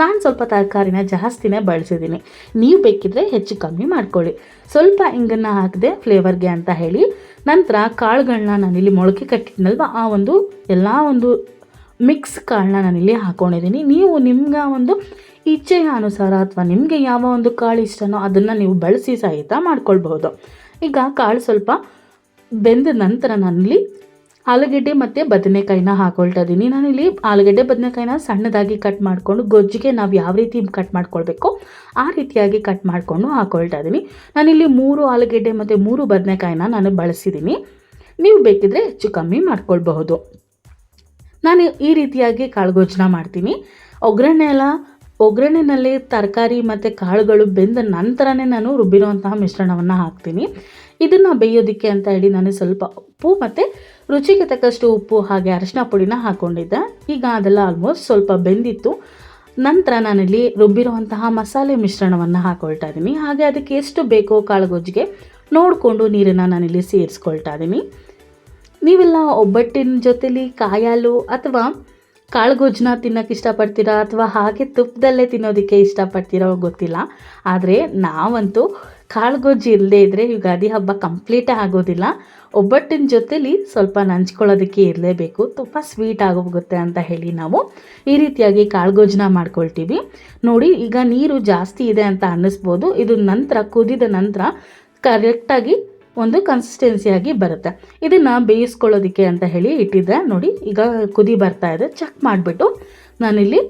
ನಾನು ಸ್ವಲ್ಪ ತರಕಾರಿನ ಜಾಸ್ತಿನೇ ಬಳಸಿದ್ದೀನಿ. ನೀವು ಬೇಕಿದ್ರೆ ಹೆಚ್ಚು ಕಮ್ಮಿ ಮಾಡ್ಕೊಳ್ಳಿ. ಸ್ವಲ್ಪ ಹಿಂಗನ್ನು ಹಾಕಿದೆ ಫ್ಲೇವರ್ಗೆ ಅಂತ ಹೇಳಿ. ನಂತರ ಕಾಳುಗಳನ್ನ ನಾನಿಲ್ಲಿ ಮೊಳಕೆ ಕಟ್ಟಿದ್ನಲ್ವ, ಆ ಒಂದು ಎಲ್ಲ ಒಂದು ಮಿಕ್ಸ್ ಕಾಳನ್ನ ನಾನಿಲ್ಲಿ ಹಾಕ್ಕೊಂಡಿದ್ದೀನಿ. ನೀವು ನಿಮ್ಗೆ ಒಂದು ಇಚ್ಛೆಯ ಅನುಸಾರ ಅಥವಾ ನಿಮಗೆ ಯಾವ ಒಂದು ಕಾಳು ಇಷ್ಟನೋ ಅದನ್ನು ನೀವು ಬಳಸಿ ಸಹಿತ ಮಾಡ್ಕೊಳ್ಬಹುದು. ಈಗ ಕಾಳು ಸ್ವಲ್ಪ ಬೆಂದ ನಂತರ ನಾನಿಲ್ಲಿ ಆಲೂಗೆಡ್ಡೆ ಮತ್ತು ಬದನೆಕಾಯಿನ ಹಾಕ್ಕೊಳ್ತಾ ಇದ್ದೀನಿ. ನಾನಿಲ್ಲಿ ಆಲೂಗೆಡ್ಡೆ ಬದನೆಕಾಯಿನ ಸಣ್ಣದಾಗಿ ಕಟ್ ಮಾಡಿಕೊಂಡು ಗೊಜ್ಜಿಗೆ ನಾವು ಯಾವ ರೀತಿ ಕಟ್ ಮಾಡ್ಕೊಳ್ಬೇಕು ಆ ರೀತಿಯಾಗಿ ಕಟ್ ಮಾಡಿಕೊಂಡು ಹಾಕ್ಕೊಳ್ತಾ ಇದ್ದೀನಿ. ನಾನಿಲ್ಲಿ 3 ಆಲೂಗೆಡ್ಡೆ ಮತ್ತು 3 ಬದನೆಕಾಯಿನ ನಾನು ಬಳಸಿದ್ದೀನಿ. ನೀವು ಬೇಕಿದ್ರೆ ಹೆಚ್ಚು ಕಮ್ಮಿ ಮಾಡ್ಕೊಳ್ಬಹುದು. ನಾನು ಈ ರೀತಿಯಾಗಿ ಕಾಳುಗೊಜ್ಜನ್ನ ಮಾಡ್ತೀನಿ. ಒಗ್ಗರಣೆನಲ್ಲಿ ತರಕಾರಿ ಮತ್ತು ಕಾಳುಗಳು ಬೆಂದ ನಂತರನೇ ನಾನು ರುಬ್ಬಿರುವಂತಹ ಮಿಶ್ರಣವನ್ನು ಹಾಕ್ತೀನಿ. ಇದನ್ನು ಬೇಯೋದಕ್ಕೆ ಅಂತ ಹೇಳಿ ನಾನು ಸ್ವಲ್ಪ ಉಪ್ಪು ಮತ್ತು ರುಚಿಗೆ ತಕ್ಕಷ್ಟು ಉಪ್ಪು ಹಾಗೆ ಅರಿಶಿನ ಪುಡಿನ ಹಾಕ್ಕೊಂಡಿದ್ದೆ. ಈಗ ಅದೆಲ್ಲ ಆಲ್ಮೋಸ್ಟ್ ಸ್ವಲ್ಪ ಬೆಂದಿತ್ತು. ನಂತರ ನಾನಿಲ್ಲಿ ರುಬ್ಬಿರುವಂತಹ ಮಸಾಲೆ ಮಿಶ್ರಣವನ್ನು ಹಾಕ್ಕೊಳ್ತಾ ಇದ್ದೀನಿ. ಹಾಗೆ ಅದಕ್ಕೆ ಎಷ್ಟು ಬೇಕೋ ಕಾಳುಗೊಜ್ಜಿಗೆ ನೋಡಿಕೊಂಡು ನೀರನ್ನು ನಾನಿಲ್ಲಿ ಸೇರಿಸ್ಕೊಳ್ತಾ ಇದ್ದೀನಿ. ನೀವೆಲ್ಲ ಒಬ್ಬಟ್ಟಿನ ಜೊತೆಲಿ ಕಾಯಿ ಹಾಲು ಅಥವಾ ಕಾಳುಗೊಜ್ಜನ್ನ ತಿನ್ನೋಕ್ಕೆ ಇಷ್ಟಪಡ್ತೀರಾ ಅಥವಾ ಹಾಗೆ ತುಪ್ಪದಲ್ಲೇ ತಿನ್ನೋದಕ್ಕೆ ಇಷ್ಟಪಡ್ತೀರೋ ಗೊತ್ತಿಲ್ಲ. ಆದರೆ ನಾವಂತೂ ಕಾಳುಗೊಜ್ಜು ಇಲ್ಲದೇ ಇದ್ದರೆ ಯುಗಾದಿ ಹಬ್ಬ ಕಂಪ್ಲೀಟೇ ಆಗೋದಿಲ್ಲ. ಒಬ್ಬಟ್ಟಿನ ಜೊತೆಲಿ ಸ್ವಲ್ಪ ನಂಚ್ಕೊಳ್ಳೋದಕ್ಕೆ ಇರಲೇಬೇಕು, ತುಪ್ಪ ಸ್ವೀಟ್ ಆಗೋಗುತ್ತೆ ಅಂತ ಹೇಳಿ ನಾವು ಈ ರೀತಿಯಾಗಿ ಕಾಳುಗೊಜ್ಜನ್ನ ಮಾಡ್ಕೊಳ್ತೀವಿ. ನೋಡಿ, ಈಗ ನೀರು ಜಾಸ್ತಿ ಇದೆ ಅಂತ ಅನ್ನಿಸ್ಬೋದು. ಇದು ನಂತರ ಕುದಿದ ನಂತರ ಕರೆಕ್ಟಾಗಿ ಒಂದು ಕನ್ಸಿಸ್ಟೆನ್ಸಿಯಾಗಿ ಬರುತ್ತೆ. ಇದನ್ನು ಬೇಯಿಸ್ಕೊಳ್ಳೋದಕ್ಕೆ ಅಂತ ಹೇಳಿ ಇಟ್ಟಿದ್ದೆ. ನೋಡಿ, ಈಗ ಕುದಿ ಬರ್ತಾ ಇದೆ. ಚೆಕ್ ಮಾಡಿಬಿಟ್ಟು ನಾನಿಲ್ಲಿ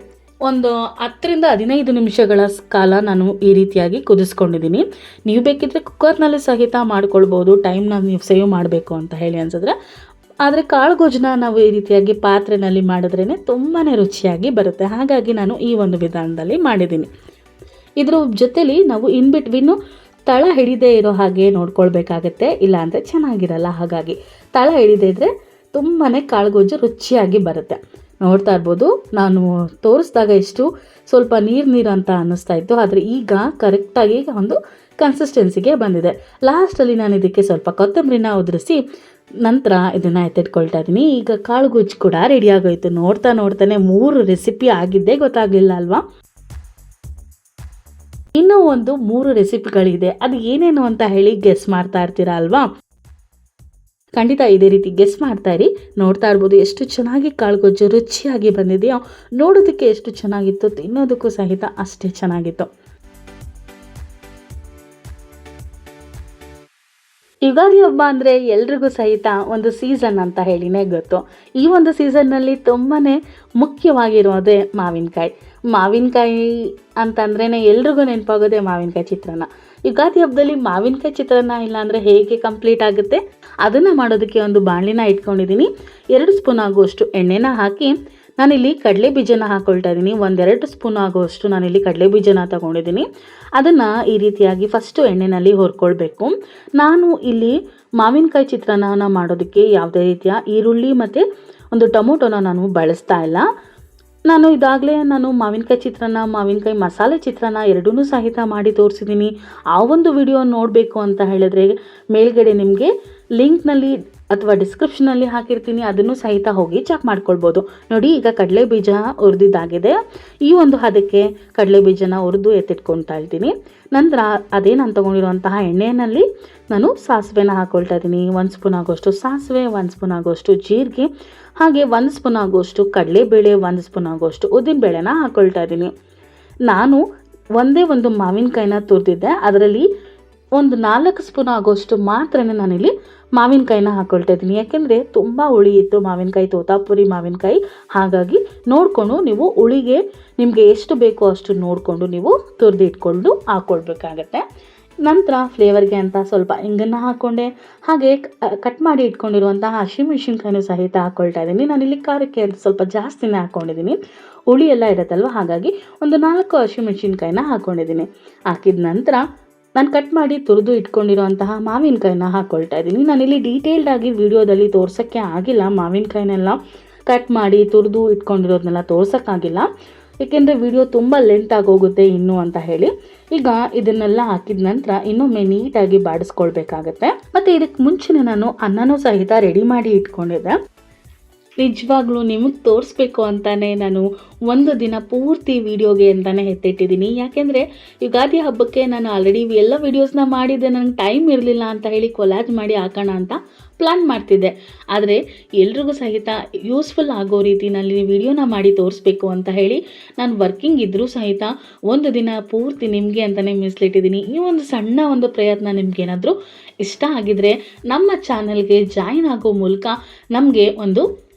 ಒಂದು 10-15 ನಿಮಿಷಗಳ ಕಾಲ ನಾನು ಈ ರೀತಿಯಾಗಿ ಕುದಿಸ್ಕೊಂಡಿದ್ದೀನಿ. ನೀವು ಬೇಕಿದ್ದರೆ ಕುಕ್ಕರ್ನಲ್ಲಿ ಸಹಿತ ಮಾಡ್ಕೊಳ್ಬೋದು, ಟೈಮ್ನ ನೀವು ಸೇವ್ ಮಾಡಬೇಕು ಅಂತ ಹೇಳಿ ಅನ್ಸಿದ್ರೆ. ಆದರೆ ಕಾಳುಗೊಜ್ಜನ್ನ ನಾವು ಈ ರೀತಿಯಾಗಿ ಪಾತ್ರೆಯಲ್ಲಿ ಮಾಡಿದ್ರೇ ತುಂಬಾ ರುಚಿಯಾಗಿ ಬರುತ್ತೆ. ಹಾಗಾಗಿ ನಾನು ಈ ಒಂದು ವಿಧಾನದಲ್ಲಿ ಮಾಡಿದ್ದೀನಿ. ಇದ್ರ ಜೊತೆಲಿ ನಾವು ಇನ್ ಬಿಟ್ವೀನು ತಳ ಹಿಡಿದೇ ಇರೋ ಹಾಗೆ ನೋಡ್ಕೊಳ್ಬೇಕಾಗತ್ತೆ, ಇಲ್ಲಾಂದರೆ ಚೆನ್ನಾಗಿರಲ್ಲ. ಹಾಗಾಗಿ ತಳ ಹಿಡಿದೇ ಇದ್ದರೆ ತುಂಬಾ ಕಾಳುಗೊಜ್ಜು ರುಚಿಯಾಗಿ ಬರುತ್ತೆ. ನೋಡ್ತಾ ಇರ್ಬೋದು, ನಾನು ತೋರಿಸಿದಾಗ ಎಷ್ಟು ಸ್ವಲ್ಪ ನೀರು ಅಂತ ಅನ್ನಿಸ್ತಾ ಇತ್ತು, ಆದರೆ ಈಗ ಕರೆಕ್ಟಾಗಿ ಒಂದು ಕನ್ಸಿಸ್ಟೆನ್ಸಿಗೆ ಬಂದಿದೆ. ಲಾಸ್ಟಲ್ಲಿ ನಾನು ಇದಕ್ಕೆ ಸ್ವಲ್ಪ ಕೊತ್ತಂಬರಿನ ಉದುರಿಸಿ ನಂತರ ಇದನ್ನು ಎತ್ತಿಟ್ಕೊಳ್ತಾ ಇದ್ದೀನಿ. ಈಗ ಕಾಳುಗೊಜ್ಜು ಕೂಡ ರೆಡಿ ಆಗೋಯ್ತು. ನೋಡ್ತಾನೆ 3 ರೆಸಿಪಿ ಆಗಿದ್ದೇ ಗೊತ್ತಾಗಲಿಲ್ಲ ಅಲ್ವಾ? ಇನ್ನೂ ಒಂದು 3 ರೆಸಿಪಿಗಳಿದೆ. ಅದು ಏನೇನು ಅಂತ ಹೇಳಿ ಗೆಸ್ ಮಾಡ್ತಾ ಇರ್ತೀರಾ ಅಲ್ವಾ? ಖಂಡಿತ ಇದೇ ರೀತಿ ಗೆಸ್ ಮಾಡ್ತಾ ಇರಿ. ನೋಡ್ತಾ ಇರ್ಬೋದು ಎಷ್ಟು ಚೆನ್ನಾಗಿ ಕಾಳುಗೊಜ್ಜು ರುಚಿಯಾಗಿ ಬಂದಿದೆಯೋ. ನೋಡೋದಕ್ಕೆ ಎಷ್ಟು ಚೆನ್ನಾಗಿತ್ತು, ತಿನ್ನೋದಕ್ಕೂ ಸಹಿತ ಅಷ್ಟೇ ಚೆನ್ನಾಗಿತ್ತು. ಯುಗಾದಿ ಹಬ್ಬ ಅಂದರೆ ಎಲ್ರಿಗೂ ಸಹಿತ ಒಂದು ಸೀಸನ್ ಅಂತ ಹೇಳಿನೇ ಗೊತ್ತು. ಈ ಒಂದು ಸೀಸನ್ನಲ್ಲಿ ತುಂಬಾ ಮುಖ್ಯವಾಗಿರೋದೇ ಮಾವಿನಕಾಯಿ ಅಂತಂದ್ರೇ ಎಲ್ರಿಗೂ ನೆನಪಾಗೋದೇ ಮಾವಿನಕಾಯಿ ಚಿತ್ರಾನ್ನ. ಯುಗಾದಿ ಹಬ್ಬದಲ್ಲಿ ಮಾವಿನಕಾಯಿ ಚಿತ್ರಾನ್ನ ಇಲ್ಲಾಂದರೆ ಹೇಗೆ ಕಂಪ್ಲೀಟ್ ಆಗುತ್ತೆ? ಅದನ್ನು ಮಾಡೋದಕ್ಕೆ ಒಂದು ಬಾಣಲಿನ ಇಟ್ಕೊಂಡಿದ್ದೀನಿ. 2 ಸ್ಪೂನ್ ಆಗುವಷ್ಟು ಎಣ್ಣೆನ ಹಾಕಿ ನಾನಿಲ್ಲಿ ಕಡಲೆ ಬೀಜನ ಹಾಕ್ಕೊಳ್ತಾ ಇದ್ದೀನಿ. 1-2 ಸ್ಪೂನ್ ಆಗುವಷ್ಟು ನಾನಿಲ್ಲಿ ಕಡಲೆ ಬೀಜನ ತಗೊಂಡಿದ್ದೀನಿ. ಅದನ್ನು ಈ ರೀತಿಯಾಗಿ ಫಸ್ಟು ಎಣ್ಣೆಯಲ್ಲಿ ಹುರ್ಕೊಳ್ಬೇಕು. ನಾನು ಇಲ್ಲಿ ಮಾವಿನಕಾಯಿ ಚಿತ್ರಾನ್ನ ಮಾಡೋದಕ್ಕೆ ಯಾವುದೇ ರೀತಿಯ ಈರುಳ್ಳಿ ಮತ್ತು ಒಂದು ಟೊಮೊಟೊನ ನಾನು ಬಳಸ್ತಾ ಇಲ್ಲ. ನಾನು ಇದಾಗಲೇ ಮಾವಿನಕಾಯಿ ಚಿತ್ರಾನ್ನ, ಮಾವಿನಕಾಯಿ ಮಸಾಲೆ ಚಿತ್ರಾನ್ನ ಎರಡೂ ಸಹಿತ ಮಾಡಿ ತೋರಿಸಿದ್ದೀನಿ. ಆ ಒಂದು ವಿಡಿಯೋ ನೋಡಬೇಕು ಅಂತ ಹೇಳಿದ್ರೆ ಮೇಲ್ಗಡೆ ನಿಮಗೆ ಲಿಂಕ್ನಲ್ಲಿ ಅಥವಾ ಡಿಸ್ಕ್ರಿಪ್ಷನಲ್ಲಿ ಹಾಕಿರ್ತೀನಿ, ಅದನ್ನು ಸಹಿತ ಹೋಗಿ ಚೆಕ್ ಮಾಡ್ಕೊಳ್ಬೋದು. ನೋಡಿ, ಈಗ ಕಡಲೆ ಬೀಜ ಹುರಿದಿದ್ದಾಗಿದೆ. ಈ ಒಂದು ಹದಕ್ಕೆ ಕಡಲೆ ಬೀಜನ ಹುರಿದು ಎತ್ತಿಟ್ಕೊಳ್ತಾ ಇದ್ದೀನಿ. ನಂತರ ಅದೇ ನಾನು ತೊಗೊಂಡಿರುವಂತಹ ಎಣ್ಣೆಯಲ್ಲಿ ನಾನು ಸಾಸಿವೆನ ಹಾಕ್ಕೊಳ್ತಾ ಇದ್ದೀನಿ. 1 ಸ್ಪೂನ್ ಆಗೋಷ್ಟು ಸಾಸಿವೆ, 1 ಸ್ಪೂನ್ ಆಗೋಷ್ಟು ಜೀರಿಗೆ, ಹಾಗೆ 1 ಸ್ಪೂನ್ ಆಗೋಷ್ಟು ಕಡಲೆಬೇಳೆ, 1 ಸ್ಪೂನ್ ಆಗೋಷ್ಟು ಉದ್ದಿನಬೇಳೆನ ಹಾಕ್ಕೊಳ್ತಾ ಇದ್ದೀನಿ. ನಾನು ಒಂದೇ ಒಂದು ಮಾವಿನಕಾಯಿನ ತುರಿದಿದ್ದೆ, ಅದರಲ್ಲಿ ಒಂದು 4 ಸ್ಪೂನ್ ಆಗೋಷ್ಟು ಮಾತ್ರ ನಾನಿಲ್ಲಿ ಮಾವಿನಕಾಯಿನ ಹಾಕ್ಕೊಳ್ತಾ ಇದ್ದೀನಿ. ಯಾಕೆಂದರೆ ತುಂಬ ಹುಳಿ ಇತ್ತು ಮಾವಿನಕಾಯಿ, ತೋತಾಪುರಿ ಮಾವಿನಕಾಯಿ. ಹಾಗಾಗಿ ನೋಡಿಕೊಂಡು ನೀವು ಹುಳಿಗೆ ನಿಮಗೆ ಎಷ್ಟು ಬೇಕೋ ಅಷ್ಟು ನೋಡಿಕೊಂಡು ನೀವು ತುರಿದು ಇಟ್ಕೊಂಡು ಹಾಕ್ಕೊಳ್ಬೇಕಾಗತ್ತೆ. ನಂತರ ಫ್ಲೇವರ್ಗೆ ಅಂತ ಸ್ವಲ್ಪ ಹಿಂಗನ್ನು ಹಾಕ್ಕೊಂಡೆ. ಹಾಗೆ ಕಟ್ ಮಾಡಿ ಇಟ್ಕೊಂಡಿರುವಂತಹ ಹಸಿಮೆಣಸಿನ್ಕಾಯಿನೂ ಸಹಿತ ಹಾಕ್ಕೊಳ್ತಾ ಇದ್ದೀನಿ. ನಾನಿಲ್ಲಿ ಖಾರಕ್ಕೆ ಸ್ವಲ್ಪ ಜಾಸ್ತಿನೇ ಹಾಕ್ಕೊಂಡಿದ್ದೀನಿ, ಹುಳಿ ಎಲ್ಲ ಇರುತ್ತಲ್ವ, ಹಾಗಾಗಿ ಒಂದು 4 ಹಸಿಮೆಣಸಿನ್ಕಾಯಿನ ಹಾಕ್ಕೊಂಡಿದ್ದೀನಿ. ಹಾಕಿದ ನಂತರ ನಾನು ಕಟ್ ಮಾಡಿ ತುರಿದು ಇಟ್ಕೊಂಡಿರೋಂತಹ ಮಾವಿನಕಾಯಿನ ಹಾಕ್ಕೊಳ್ತಾ ಇದ್ದೀನಿ. ನಾನಿಲ್ಲಿ ಡೀಟೇಲ್ಡಾಗಿ ವಿಡಿಯೋದಲ್ಲಿ ತೋರ್ಸೋಕ್ಕೆ ಆಗಿಲ್ಲ, ಮಾವಿನಕಾಯಿನೆಲ್ಲ ಕಟ್ ಮಾಡಿ ತುರಿದು ಇಟ್ಕೊಂಡಿರೋದನ್ನೆಲ್ಲ ತೋರ್ಸೋಕ್ಕಾಗಿಲ್ಲ, ಏಕೆಂದರೆ ವಿಡಿಯೋ ತುಂಬ ಲೆಂತ್ ಆಗೋಗುತ್ತೆ ಇನ್ನೂ ಅಂತ ಹೇಳಿ. ಈಗ ಇದನ್ನೆಲ್ಲ ಹಾಕಿದ ನಂತರ ಇನ್ನೊಮ್ಮೆ ನೀಟಾಗಿ ಬಾಡಿಸ್ಕೊಳ್ಬೇಕಾಗತ್ತೆ. ಮತ್ತು ಇದಕ್ಕೆ ಮುಂಚೆನೇ ನಾನು ಅನ್ನನೂ ಸಹಿತ ರೆಡಿ ಮಾಡಿ ಇಟ್ಕೊಂಡಿದ್ದೆ. ನಿಜವಾಗ್ಲೂ ನಿಮಗೆ ತೋರಿಸ್ಬೇಕು ಅಂತಲೇ ನಾನು ಒಂದು ದಿನ ಪೂರ್ತಿ ವಿಡಿಯೋಗೆ ಅಂತಲೇ ಎತ್ತಿಟ್ಟಿದ್ದೀನಿ. ಯಾಕೆಂದರೆ ಯುಗಾದಿ ಹಬ್ಬಕ್ಕೆ ನಾನು ಆಲ್ರೆಡಿ ಎಲ್ಲ ವೀಡಿಯೋಸ್ನ ಮಾಡಿದ್ದೆ, ನನಗೆ ಟೈಮ್ ಇರಲಿಲ್ಲ ಅಂತ ಹೇಳಿ ಕೊಲಾಜ್ ಮಾಡಿ ಹಾಕೋಣ ಅಂತ ಪ್ಲ್ಯಾನ್ ಮಾಡ್ತಿದ್ದೆ. ಆದರೆ ಎಲ್ರಿಗೂ ಸಹಿತ ಯೂಸ್ಫುಲ್ ಆಗೋ ರೀತಿಯಲ್ಲಿ ವಿಡಿಯೋನ ಮಾಡಿ ತೋರಿಸ್ಬೇಕು ಅಂತ ಹೇಳಿ ನಾನು ವರ್ಕಿಂಗ್ ಇದ್ದರೂ ಸಹಿತ ಒಂದು ದಿನ ಪೂರ್ತಿ ನಿಮಗೆ ಅಂತಲೇ ಮೀಸಲಿಟ್ಟಿದ್ದೀನಿ. ಈ ಒಂದು ಸಣ್ಣ ಒಂದು ಪ್ರಯತ್ನ ನಿಮಗೇನಾದರೂ ಇಷ್ಟ ಆಗಿದರೆ ನಮ್ಮ ಚಾನಲ್ಗೆ ಜಾಯಿನ್ ಆಗೋ ಮೂಲಕ ನಮಗೆ ಒಂದು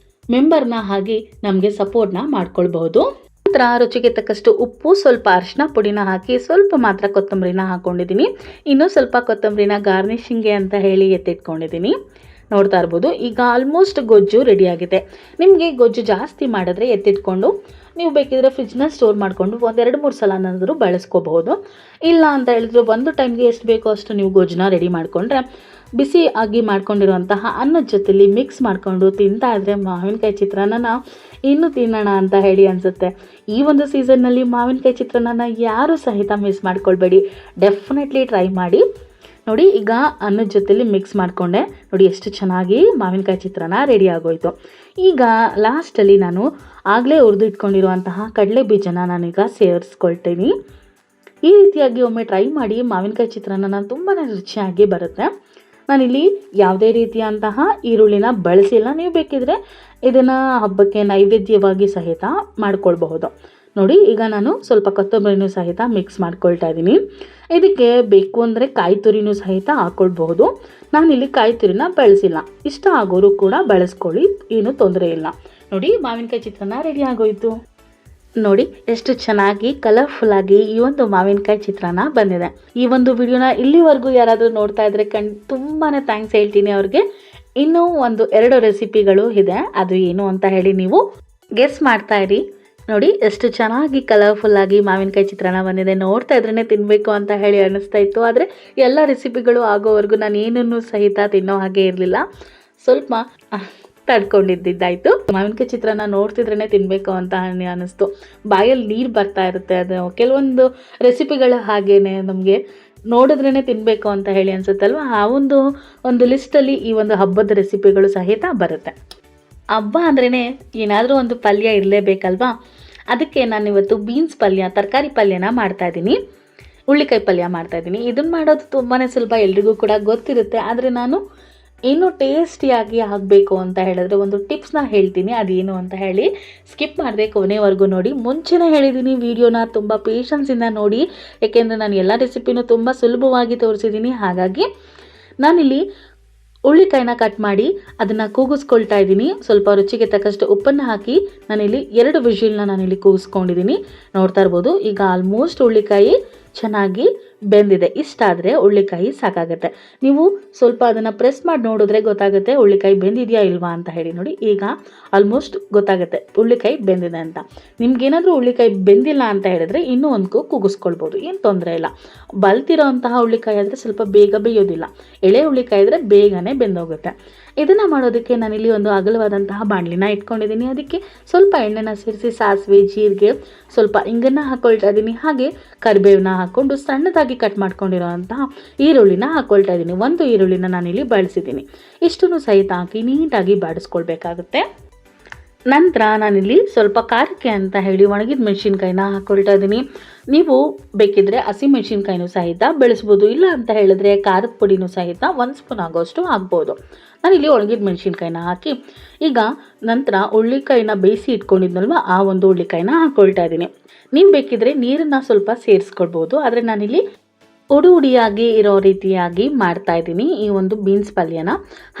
ಮೆಂಬರ್ನ ಹಾಗೆ ನಮಗೆ ಸಪೋರ್ಟ್ನ ಮಾಡ್ಕೊಳ್ಬಹುದು. ನಂತರ ರುಚಿಗೆ ತಕ್ಕಷ್ಟು ಉಪ್ಪು, ಸ್ವಲ್ಪ ಅರಿಶಿನ ಪುಡಿನ ಹಾಕಿ ಸ್ವಲ್ಪ ಮಾತ್ರ ಕೊತ್ತಂಬರಿನ ಹಾಕ್ಕೊಂಡಿದ್ದೀನಿ. ಇನ್ನೂ ಸ್ವಲ್ಪ ಕೊತ್ತಂಬರಿನ ಗಾರ್ನಿಷಿಂಗ್ಗೆ ಅಂತ ಹೇಳಿ ಎತ್ತಿಟ್ಕೊಂಡಿದ್ದೀನಿ. ನೋಡ್ತಾ ಇರ್ಬೋದು, ಈಗ ಆಲ್ಮೋಸ್ಟ್ ಗೊಜ್ಜು ರೆಡಿಯಾಗಿದೆ. ನಿಮಗೆ ಗೊಜ್ಜು ಜಾಸ್ತಿ ಮಾಡಿದ್ರೆ ಎತ್ತಿಟ್ಕೊಂಡು ನೀವು ಬೇಕಿದ್ರೆ ಫ್ರಿಜ್ನ ಸ್ಟೋರ್ ಮಾಡಿಕೊಂಡು 1-2-3 ಸಲನಾದರೂ ಬಳಸ್ಕೋಬಹುದು. ಇಲ್ಲ ಅಂತ ಹೇಳಿದ್ರೆ ಒಂದು ಟೈಮ್ಗೆ ಎಷ್ಟು ಬೇಕೋ ಅಷ್ಟು ನೀವು ಗೊಜ್ಜನ್ನ ರೆಡಿ ಮಾಡಿಕೊಂಡ್ರೆ ಬಿಸಿ ಆಗಿ ಮಾಡ್ಕೊಂಡಿರುವಂತಹ ಅನ್ನದ ಜೊತೆಲಿ ಮಿಕ್ಸ್ ಮಾಡಿಕೊಂಡು ತಿಂತಾ ಇದ್ರೆ ಮಾವಿನಕಾಯಿ ಚಿತ್ರಾನ್ನ ಇನ್ನೂ ತಿನ್ನೋಣ ಅಂತ ಹೇಳಿ ಅನಿಸುತ್ತೆ. ಈ ಒಂದು ಸೀಸನ್ನಲ್ಲಿ ಮಾವಿನಕಾಯಿ ಚಿತ್ರಾನ್ನ ಯಾರೂ ಸಹಿತ ಮಿಸ್ ಮಾಡ್ಕೊಳ್ಬೇಡಿ, ಡೆಫಿನೆಟ್ಲಿ ಟ್ರೈ ಮಾಡಿ. ನೋಡಿ ಈಗ ಅನ್ನದ ಜೊತೆಲಿ ಮಿಕ್ಸ್ ಮಾಡಿಕೊಂಡೆ. ನೋಡಿ ಎಷ್ಟು ಚೆನ್ನಾಗಿ ಮಾವಿನಕಾಯಿ ಚಿತ್ರಾನ್ನ ರೆಡಿ ಆಗೋಯ್ತು. ಈಗ ಲಾಸ್ಟಲ್ಲಿ ನಾನು ಆಗಲೇ ಹುರಿದು ಇಟ್ಕೊಂಡಿರುವಂತಹ ಕಡಲೆ ಬೀಜನ ನಾನೀಗ ಸೇರಿಸ್ಕೊಳ್ತೀನಿ. ಈ ರೀತಿಯಾಗಿ ಒಮ್ಮೆ ಟ್ರೈ ಮಾಡಿ, ಮಾವಿನಕಾಯಿ ಚಿತ್ರಾನ್ನ ತುಂಬಾ ರುಚಿಯಾಗಿ ಬರುತ್ತೆ. ನಾನಿಲ್ಲಿ ಯಾವುದೇ ರೀತಿಯಂತಹ ಈರುಳ್ಳಿನ ಬಳಸಿಲ್ಲ. ನೀವು ಬೇಕಿದ್ರೆ ಇದನ್ನು ಹಬ್ಬಕ್ಕೆ ನೈವೇದ್ಯವಾಗಿ ಸಹಿತ ಮಾಡ್ಕೊಳ್ಬಹುದು. ನೋಡಿ ಈಗ ನಾನು ಸ್ವಲ್ಪ ಕೊತ್ತಂಬರಿನೂ ಸಹಿತ ಮಿಕ್ಸ್ ಮಾಡ್ಕೊಳ್ತಾ ಇದ್ದೀನಿ. ಇದಕ್ಕೆ ಬೇಕು ಅಂದರೆ ಕಾಯಿ ತುರಿನೂ ಸಹಿತ ಹಾಕ್ಕೊಳ್ಬಹುದು. ನಾನಿಲ್ಲಿ ಕಾಯಿ ತುರಿನ ಬಳಸಿಲ್ಲ. ಇಷ್ಟ ಆಗೋರು ಕೂಡ ಬಳಸ್ಕೊಳ್ಳಿ, ಏನೂ ತೊಂದರೆ ಇಲ್ಲ. ನೋಡಿ ಮಾವಿನಕಾಯಿ ಚಿತ್ರಾನ್ನ ರೆಡಿ ಆಗೋಯ್ತು. ನೋಡಿ ಎಷ್ಟು ಚೆನ್ನಾಗಿ ಕಲರ್ಫುಲ್ಲಾಗಿ ಈ ಒಂದು ಮಾವಿನಕಾಯಿ ಚಿತ್ರಾನ್ನ ಬಂದಿದೆ. ಈ ಒಂದು ವಿಡಿಯೋನ ಇಲ್ಲಿವರೆಗೂ ಯಾರಾದರೂ ನೋಡ್ತಾ ಇದ್ರೆ ತುಂಬಾ ಥ್ಯಾಂಕ್ಸ್ ಹೇಳ್ತೀನಿ ಅವ್ರಿಗೆ. ಇನ್ನೂ 1-2 ರೆಸಿಪಿಗಳು ಇದೆ, ಅದು ಏನು ಅಂತ ಹೇಳಿ ನೀವು ಗೆಸ್ ಮಾಡ್ತಾ ಇರಿ. ನೋಡಿ ಎಷ್ಟು ಚೆನ್ನಾಗಿ ಕಲರ್ಫುಲ್ಲಾಗಿ ಮಾವಿನಕಾಯಿ ಚಿತ್ರಾನ್ನ ಬಂದಿದೆ. ನೋಡ್ತಾ ಇದ್ರೇ ತಿನ್ನಬೇಕು ಅಂತ ಹೇಳಿ ಅನ್ನಿಸ್ತಾ ಇತ್ತು. ಆದರೆ ಎಲ್ಲ ರೆಸಿಪಿಗಳು ಆಗೋವರೆಗೂ ನಾನು ಏನನ್ನೂ ಸಹಿತ ತಿನ್ನೋ ಹಾಗೆ ಇರಲಿಲ್ಲ, ಸ್ವಲ್ಪ ತಡ್ಕೊಂಡಿದ್ದಾಯಿತು. ಮಾವಿನಕಾಯಿ ಚಿತ್ರಾನ್ನ ನೋಡ್ತಿದ್ರೇ ತಿನ್ನಬೇಕು ಅಂತ ಅನ್ನಿಸ್ತು. ಬಾಯಲ್ಲಿ ನೀರು ಬರ್ತಾ ಇರುತ್ತೆ. ಅದು ಕೆಲವೊಂದು ರೆಸಿಪಿಗಳು ಹಾಗೇನೆ ನಮಗೆ ನೋಡಿದ್ರೇ ತಿನ್ನಬೇಕು ಅಂತ ಹೇಳಿ ಅನಿಸುತ್ತಲ್ವ. ಆ ಒಂದು ಲಿಸ್ಟಲ್ಲಿ ಈ ಒಂದು ಹಬ್ಬದ ರೆಸಿಪಿಗಳು ಸಹಿತ ಬರುತ್ತೆ. ಹಬ್ಬ ಅಂದ್ರೇ ಏನಾದರೂ ಒಂದು ಪಲ್ಯ ಇರಲೇಬೇಕಲ್ವಾ. ಅದಕ್ಕೆ ನಾನು ಇವತ್ತು ಬೀನ್ಸ್ ಪಲ್ಯ, ತರಕಾರಿ ಪಲ್ಯನ ಮಾಡ್ತಾಯಿದ್ದೀನಿ. ಹುಳ್ಳಿಕಾಯಿ ಪಲ್ಯ ಮಾಡ್ತಾಯಿದ್ದೀನಿ. ಇದನ್ನು ಮಾಡೋದು ತುಂಬಾ ಸುಲಭ, ಎಲ್ರಿಗೂ ಕೂಡ ಗೊತ್ತಿರುತ್ತೆ. ಆದರೆ ನಾನು ಇನ್ನೂ ಟೇಸ್ಟಿಯಾಗಿ ಆಗಬೇಕು ಅಂತ ಹೇಳಿದ್ರೆ ಒಂದು ಟಿಪ್ಸ್ನ ಹೇಳ್ತೀನಿ, ಅದೇನು ಅಂತ ಹೇಳಿ ಸ್ಕಿಪ್ ಮಾಡಿದೆ ಕೊನೆವರೆಗೂ ನೋಡಿ. ಮುಂಚೆನೇ ಹೇಳಿದ್ದೀನಿ, ವಿಡಿಯೋನ ತುಂಬ ಪೇಷನ್ಸಿಂದ ನೋಡಿ, ಏಕೆಂದರೆ ನಾನು ಎಲ್ಲ ರೆಸಿಪಿನೂ ತುಂಬ ಸುಲಭವಾಗಿ ತೋರಿಸಿದ್ದೀನಿ. ಹಾಗಾಗಿ ನಾನಿಲ್ಲಿ ಹುಳ್ಳಿಕಾಯಿನ ಕಟ್ ಮಾಡಿ ಅದನ್ನು ಕೂಗಿಸ್ಕೊಳ್ತಾ ಇದ್ದೀನಿ. ಸ್ವಲ್ಪ ರುಚಿಗೆ ತಕ್ಕಷ್ಟು ಉಪ್ಪನ್ನು ಹಾಕಿ ನಾನಿಲ್ಲಿ 2 ವಿಷಿಲ್ನ ನಾನಿಲ್ಲಿ ಕೂಗಿಸ್ಕೊಂಡಿದ್ದೀನಿ. ನೋಡ್ತಾ ಇರ್ಬೋದು. ಈಗ ಆಲ್ಮೋಸ್ಟ್ ಹುಳ್ಳಿಕಾಯಿ ಚೆನ್ನಾಗಿ ಬೆಂದಿದೆ. ಇಷ್ಟಾದರೆ ಹುಳ್ಳಿಕಾಯಿ ಸಾಕಾಗುತ್ತೆ. ನೀವು ಸ್ವಲ್ಪ ಅದನ್ನು ಪ್ರೆಸ್ ಮಾಡಿ ನೋಡಿದ್ರೆ ಗೊತ್ತಾಗುತ್ತೆ ಹುಳ್ಳಿಕಾಯಿ ಬೆಂದಿದೆಯಾ ಇಲ್ವಾ ಅಂತ ಹೇಳಿ. ನೋಡಿ ಈಗ ಆಲ್ಮೋಸ್ಟ್ ಗೊತ್ತಾಗುತ್ತೆ ಹುಳ್ಳಿಕಾಯಿ ಬೆಂದಿದೆ ಅಂತ. ನಿಮ್ಗೇನಾದರೂ ಹುಳ್ಳಿಕಾಯಿ ಬೆಂದಿಲ್ಲ ಅಂತ ಹೇಳಿದ್ರೆ ಇನ್ನೂ ಒಂದು ಕೂಗಿಸ್ಕೊಳ್ಬೋದು, ಏನು ತೊಂದರೆ ಇಲ್ಲ. ಬಲ್ತಿರೋ ಅಂತಹ ಹುಳ್ಳಿಕಾಯಿ ಆದರೆ ಸ್ವಲ್ಪ ಬೇಗ ಬೇಯೋದಿಲ್ಲ. ಎಳೆ ಹುಳ್ಳಿಕಾಯಿ ಆದರೆ ಬೇಗನೆ ಬೆಂದೋಗುತ್ತೆ. ಇದನ್ನು ಮಾಡೋದಕ್ಕೆ ನಾನಿಲ್ಲಿ ಒಂದು ಅಗಲವಾದಂತಹ ಬಾಣಲಿನ ಇಟ್ಕೊಂಡಿದ್ದೀನಿ. ಅದಕ್ಕೆ ಸ್ವಲ್ಪ ಎಣ್ಣೆನ ಸೇರಿಸಿ ಸಾಸಿವೆ, ಜೀರಿಗೆ, ಸ್ವಲ್ಪ ಇಂಗನ್ನು ಹಾಕ್ಕೊಳ್ತಾ ಇದ್ದೀನಿ. ಹಾಗೆ ಕರಿಬೇವನ್ನ ಹಾಕ್ಕೊಂಡು ಸಣ್ಣದಾಗಿ ಕಟ್ ಮಾಡ್ಕೊಂಡಿರೋಂತಹ ಈರುಳ್ಳಿನ ಹಾಕ್ಕೊಳ್ತಾ ಇದ್ದೀನಿ. 1 ಈರುಳ್ಳಿನ ನಾನಿಲ್ಲಿ ಬಳಸಿದ್ದೀನಿ. ಇಷ್ಟನ್ನು ಸಹಿತ ಹಾಕಿ ನೀಟಾಗಿ ಬಾಡಿಸ್ಕೊಳ್ಬೇಕಾಗುತ್ತೆ. ನಂತರ ನಾನಿಲ್ಲಿ ಸ್ವಲ್ಪ ಖಾರಕ್ಕೆ ಅಂತ ಹೇಳಿ ಒಣಗಿದ ಮೆಣಸಿನ್ಕಾಯಿನ ಹಾಕ್ಕೊಳ್ತಾ ಇದ್ದೀನಿ. ನೀವು ಬೇಕಿದ್ದರೆ ಹಸಿಮೆಣಸಿನ್ಕಾಯಿನೂ ಸಹಿತ ಬೆಳೆಸ್ಬೋದು. ಇಲ್ಲ ಅಂತ ಹೇಳಿದ್ರೆ ಖಾರದ ಪುಡಿನೂ ಸಹಿತ 1 ಸ್ಪೂನ್ ಆಗೋಷ್ಟು ಹಾಕ್ಬೋದು. ನಾನಿಲ್ಲಿ ಒಣಗಿದ ಮೆಣಸಿನ್ಕಾಯಿನ ಹಾಕಿ ಈಗ ನಂತರ ಹುಳ್ಳಿಕಾಯಿನ ಬೇಯಿಸಿ ಇಟ್ಕೊಂಡಿದ್ನಲ್ವ, ಆ ಒಂದು ಹುಳ್ಳಿಕಾಯಿನ ಹಾಕ್ಕೊಳ್ತಾ ಇದ್ದೀನಿ. ನೀವು ಬೇಕಿದ್ರೆ ನೀರನ್ನು ಸ್ವಲ್ಪ ಸೇರಿಸ್ಕೊಳ್ಬೋದು. ಆದರೆ ನಾನಿಲ್ಲಿ ಉಡಿಯಾಗಿ ಇರೋ ರೀತಿಯಾಗಿ ಮಾಡ್ತಾ ಇದ್ದೀನಿ ಈ ಒಂದು ಬೀನ್ಸ್ ಪಲ್ಯನ.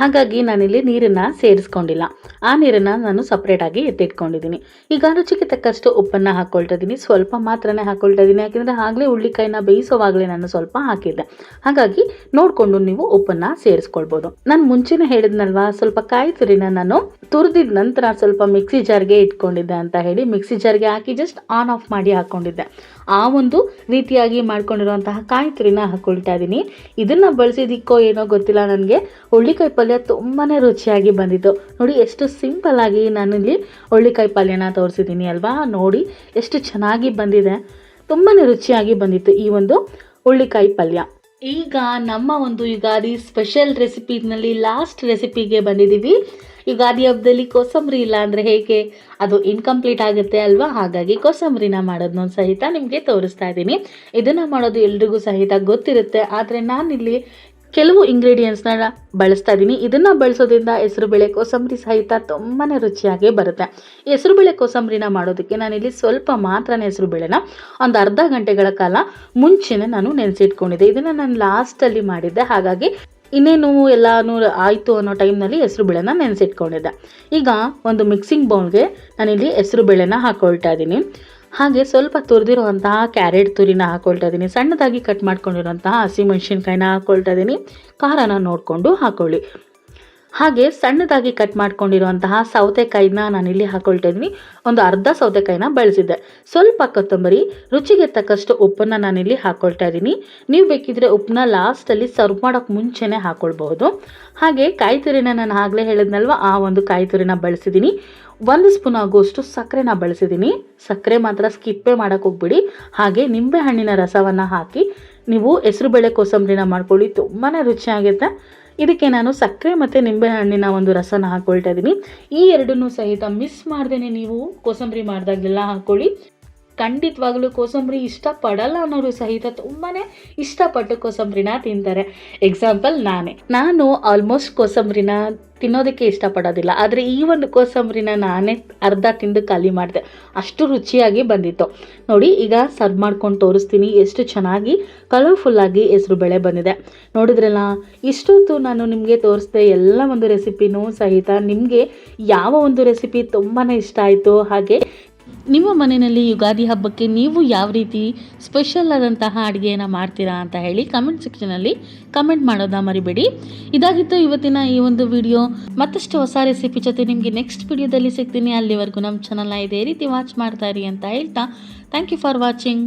ಹಾಗಾಗಿ ನಾನಿಲ್ಲಿ ನೀರನ್ನು ಸೇರಿಸ್ಕೊಂಡಿಲ್ಲ. ಆ ನೀರನ್ನು ನಾನು ಸಪ್ರೇಟಾಗಿ ಎತ್ತಿಟ್ಕೊಂಡಿದ್ದೀನಿ. ಈಗ ರುಚಿಗೆ ತಕ್ಕಷ್ಟು ಉಪ್ಪನ್ನು ಹಾಕ್ಕೊಳ್ತಾ ಇದ್ದೀನಿ. ಸ್ವಲ್ಪ ಮಾತ್ರನೇ ಹಾಕ್ಕೊಳ್ತಾ ಇದ್ದೀನಿ, ಯಾಕೆಂದರೆ ಆಗಲೇ ಹುಳ್ಳಿಕಾಯಿನ ಬೇಯಿಸೋವಾಗಲೇ ನಾನು ಸ್ವಲ್ಪ ಹಾಕಿದ್ದೆ. ಹಾಗಾಗಿ ನೋಡಿಕೊಂಡು ನೀವು ಉಪ್ಪನ್ನು ಸೇರಿಸ್ಕೊಳ್ಬೋದು. ನಾನು ಮುಂಚೆನೇ ಹೇಳಿದ್ನಲ್ವಾ, ಸ್ವಲ್ಪ ಕಾಯಿ ತುರಿನ ನಾನು ತುರಿದಿದ ನಂತರ ಸ್ವಲ್ಪ ಮಿಕ್ಸಿ ಜಾರ್ಗೆ ಇಟ್ಕೊಂಡಿದ್ದೆ ಅಂತ ಹೇಳಿ ಮಿಕ್ಸಿ ಜಾರ್ಗೆ ಹಾಕಿ ಜಸ್ಟ್ ಆನ್ ಆಫ್ ಮಾಡಿ ಹಾಕ್ಕೊಂಡಿದ್ದೆ. ಆ ಒಂದು ರೀತಿಯಾಗಿ ಮಾಡ್ಕೊಂಡಿರುವಂತಹ ಕಾಯಿ ತುರಿನ ಹಾಕ್ಕೊಳ್ತಾ ಇದ್ದೀನಿ. ಇದನ್ನು ಬಳಸಿದಿಕ್ಕೋ ಏನೋ ಗೊತ್ತಿಲ್ಲ, ನನಗೆ ಹುಳ್ಳಿಕಾಯಿ ಪಲ್ಯ ತುಂಬಾ ರುಚಿಯಾಗಿ ಬಂದಿತ್ತು. ನೋಡಿ ಎಷ್ಟು ಸಿಂಪಲ್ ಆಗಿ ನಾನಿಲ್ಲಿ ಹುಳ್ಳಿಕಾಯಿ ಪಲ್ಯನ ತೋರಿಸಿದ್ದೀನಿ ಅಲ್ವಾ. ನೋಡಿ ಎಷ್ಟು ಚೆನ್ನಾಗಿ ಬಂದಿದೆ, ತುಂಬಾ ರುಚಿಯಾಗಿ ಬಂದಿತ್ತು ಈ ಒಂದು ಹುಳ್ಳಿಕಾಯಿ ಪಲ್ಯ. ಈಗ ನಮ್ಮ ಒಂದು ಯುಗಾದಿ ಸ್ಪೆಷಲ್ ರೆಸಿಪಿನಲ್ಲಿ ಲಾಸ್ಟ್ ರೆಸಿಪಿಗೆ ಬಂದಿದ್ದೀವಿ. ಯುಗಾದಿ ಹಬ್ಬದಲ್ಲಿ ಕೋಸಂಬರಿ ಇಲ್ಲ ಅಂದರೆ ಹೇಗೆ, ಅದು ಇನ್ಕಂಪ್ಲೀಟ್ ಆಗುತ್ತೆ ಅಲ್ವಾ. ಹಾಗಾಗಿ ಕೋಸಂಬರಿನ ಮಾಡೋದನ್ನ ಸಹಿತ ನಿಮಗೆ ತೋರಿಸ್ತಾ ಇದ್ದೀನಿ. ಇದನ್ನು ಮಾಡೋದು ಎಲ್ರಿಗೂ ಸಹಿತ ಗೊತ್ತಿರುತ್ತೆ, ಆದರೆ ನಾನಿಲ್ಲಿ ಕೆಲವು ಇಂಗ್ರೀಡಿಯೆಂಟ್ಸ್ನ ಬಳಸ್ತಾ ಇದ್ದೀನಿ. ಇದನ್ನು ಬಳಸೋದ್ರಿಂದ ಹೆಸರುಬೇಳೆ ಕೋಸಂಬರಿ ಸಹಿತ ತುಂಬಾ ರುಚಿಯಾಗಿ ಬರುತ್ತೆ. ಹೆಸರುಬೇಳೆ ಕೋಸಂಬರಿನ ಮಾಡೋದಕ್ಕೆ ನಾನಿಲ್ಲಿ ಸ್ವಲ್ಪ ಮಾತ್ರನೇ ಹೆಸರುಬೇಳೆನ ಒಂದು ಅರ್ಧ ಗಂಟೆಗಳ ಕಾಲ ಮುಂಚೆನೇ ನಾನು ನೆನೆಸಿಟ್ಕೊಂಡಿದ್ದೆ. ಇದನ್ನು ನಾನು ಲಾಸ್ಟಲ್ಲಿ ಮಾಡಿದ್ದೆ. ಹಾಗಾಗಿ ಇನ್ನೇನು ಎಲ್ಲನೂ ಆಯಿತು ಅನ್ನೋ ಟೈಮ್ನಲ್ಲಿ ಹೆಸರುಬೇಳೆನ ನೆನೆಸಿಟ್ಕೊಂಡಿದ್ದೆ. ಈಗ ಒಂದು ಮಿಕ್ಸಿಂಗ್ ಬೌಲ್ಗೆ ನಾನಿಲ್ಲಿ ಹೆಸರುಬೇಳೆನ ಹಾಕ್ಕೊಳ್ತಾ ಇದ್ದೀನಿ. ಹಾಗೆ ಸ್ವಲ್ಪ ತುರಿದಿರುವಂತಹ ಕ್ಯಾರೆಟ್ ತುರಿನ ಹಾಕ್ಕೊಳ್ತಾ ಇದ್ದೀನಿ. ಸಣ್ಣದಾಗಿ ಕಟ್ ಮಾಡ್ಕೊಂಡಿರುವಂತಹ ಹಸಿಮೆಣಸಿನ್ಕಾಯಿನ ಹಾಕ್ಕೊಳ್ತಾ ಇದ್ದೀನಿ. ಖಾರನ ನೋಡಿಕೊಂಡು ಹಾಕ್ಕೊಳ್ಳಿ. ಹಾಗೆ ಸಣ್ಣದಾಗಿ ಕಟ್ ಮಾಡ್ಕೊಂಡಿರುವಂತಹ ಸೌತೆಕಾಯಿನ ನಾನಿಲ್ಲಿ ಹಾಕೊಳ್ತಾ ಇದ್ದೀನಿ. ಒಂದು ಅರ್ಧ ಸೌತೆಕಾಯಿನ ಬಳಸಿದ್ದೆ. ಸ್ವಲ್ಪ ಕೊತ್ತಂಬರಿ, ರುಚಿಗೆ ತಕ್ಕಷ್ಟು ಉಪ್ಪನ್ನು ನಾನಿಲ್ಲಿ ಹಾಕೊಳ್ತಾ ಇದ್ದೀನಿ. ನೀವು ಬೇಕಿದ್ರೆ ಉಪ್ಪನ್ನ ಲಾಸ್ಟಲ್ಲಿ ಸರ್ವ್ ಮಾಡೋಕೆ ಮುಂಚೆನೇ ಹಾಕೊಳ್ಬಹುದು. ಹಾಗೆ ಕಾಯಿ ತುರಿನ ನಾನು ಆಗಲೇ ಹೇಳಿದ್ನಲ್ವ, ಆ ಒಂದು ಕಾಯಿ ತುರಿನ ಬಳಸಿದ್ದೀನಿ. 1 ಸ್ಪೂನ್ ಆಗುವಷ್ಟು ಸಕ್ಕರೆನ ಬಳಸಿದ್ದೀನಿ. ಸಕ್ಕರೆ ಮಾತ್ರ ಸ್ಕಿಪ್ಪೇ ಮಾಡೋಕೆ ಹೋಗ್ಬಿಡಿ. ಹಾಗೆ ನಿಂಬೆ ಹಣ್ಣಿನ ರಸವನ್ನು ಹಾಕಿ ನೀವು ಹೆಸರುಬೇಳೆ ಕೋಸಂಬರಿನ ಮಾಡ್ಕೊಳ್ಳಿ, ತುಂಬಾ ರುಚಿಯಾಗುತ್ತೆ. ಇದಕ್ಕೆ ನಾನು ಸಕ್ಕರೆ ಮತ್ತು ನಿಂಬೆ ಹಣ್ಣಿನ ಒಂದು ರಸನ ಹಾಕ್ಕೊಳ್ತಾ ಇದ್ದೀನಿ. ಈ ಎರಡನ್ನೂ ಸಹಿತ ಮಿಸ್ ಮಾಡ್ದೇನೆ ನೀವು ಕೋಸಂಬರಿ ಮಾಡಿದಾಗೆಲ್ಲ ಹಾಕ್ಕೊಳ್ಳಿ. ಖಂಡಿತವಾಗ್ಲೂ ಕೋಸಂಬರಿ ಇಷ್ಟಪಡಲ್ಲ ಅನ್ನೋರು ಸಹಿತ ತುಂಬಾ ಇಷ್ಟಪಟ್ಟು ಕೋಸಂಬರಿನ ತಿಂತಾರೆ. ಎಕ್ಸಾಂಪಲ್ ನಾನು ಆಲ್ಮೋಸ್ಟ್ ಕೋಸಂಬರಿನ ತಿನ್ನೋದಕ್ಕೆ ಇಷ್ಟಪಡೋದಿಲ್ಲ. ಆದರೆ ಈ ಒಂದು ಕೋಸಂಬರಿನ ನಾನೇ ಅರ್ಧ ತಿಂದು ಖಾಲಿ ಮಾಡಿದೆ, ಅಷ್ಟು ರುಚಿಯಾಗಿ ಬಂದಿತ್ತು. ನೋಡಿ, ಈಗ ಸರ್ವ್ ಮಾಡ್ಕೊಂಡು ತೋರಿಸ್ತೀನಿ. ಎಷ್ಟು ಚೆನ್ನಾಗಿ ಕಲರ್ಫುಲ್ಲಾಗಿ ಹೆಸರುಬೇಳೆ ಬಂದಿದೆ ನೋಡಿದ್ರಲ್ಲ. ಇಷ್ಟೊತ್ತು ನಾನು ನಿಮಗೆ ತೋರಿಸಿದೆ ಎಲ್ಲ ಒಂದು ರೆಸಿಪಿನೂ ಸಹಿತ ನಿಮಗೆ ಯಾವ ಒಂದು ರೆಸಿಪಿ ತುಂಬಾ ಇಷ್ಟ ಆಯಿತು, ಹಾಗೆ ನಿಮ್ಮ ಮನೆಯಲ್ಲಿ ಯುಗಾದಿ ಹಬ್ಬಕ್ಕೆ ನೀವು ಯಾವ ರೀತಿ ಸ್ಪೆಷಲ್ ಆದಂತಹ ಅಡುಗೆಯನ್ನು ಮಾಡ್ತೀರಾ ಅಂತ ಹೇಳಿ ಕಮೆಂಟ್ ಸೆಕ್ಷನಲ್ಲಿ ಕಮೆಂಟ್ ಮಾಡೋದನ್ನ ಮರಿಬೇಡಿ. ಇದಾಗಿತ್ತು ಇವತ್ತಿನ ಈ ಒಂದು ವಿಡಿಯೋ. ಮತ್ತಷ್ಟು ಹೊಸ ರೆಸಿಪಿ ಜೊತೆ ನಿಮಗೆ ನೆಕ್ಸ್ಟ್ ವಿಡಿಯೋದಲ್ಲಿ ಸಿಗ್ತೀನಿ. ಅಲ್ಲಿವರೆಗೂ ನಮ್ಮ ಚಾನಲ್ನ ಇದೇ ರೀತಿ ವಾಚ್ ಮಾಡ್ತಾ ಇರಿ ಅಂತ ಹೇಳ್ತಾ ಥ್ಯಾಂಕ್ ಯು ಫಾರ್ ವಾಚಿಂಗ್.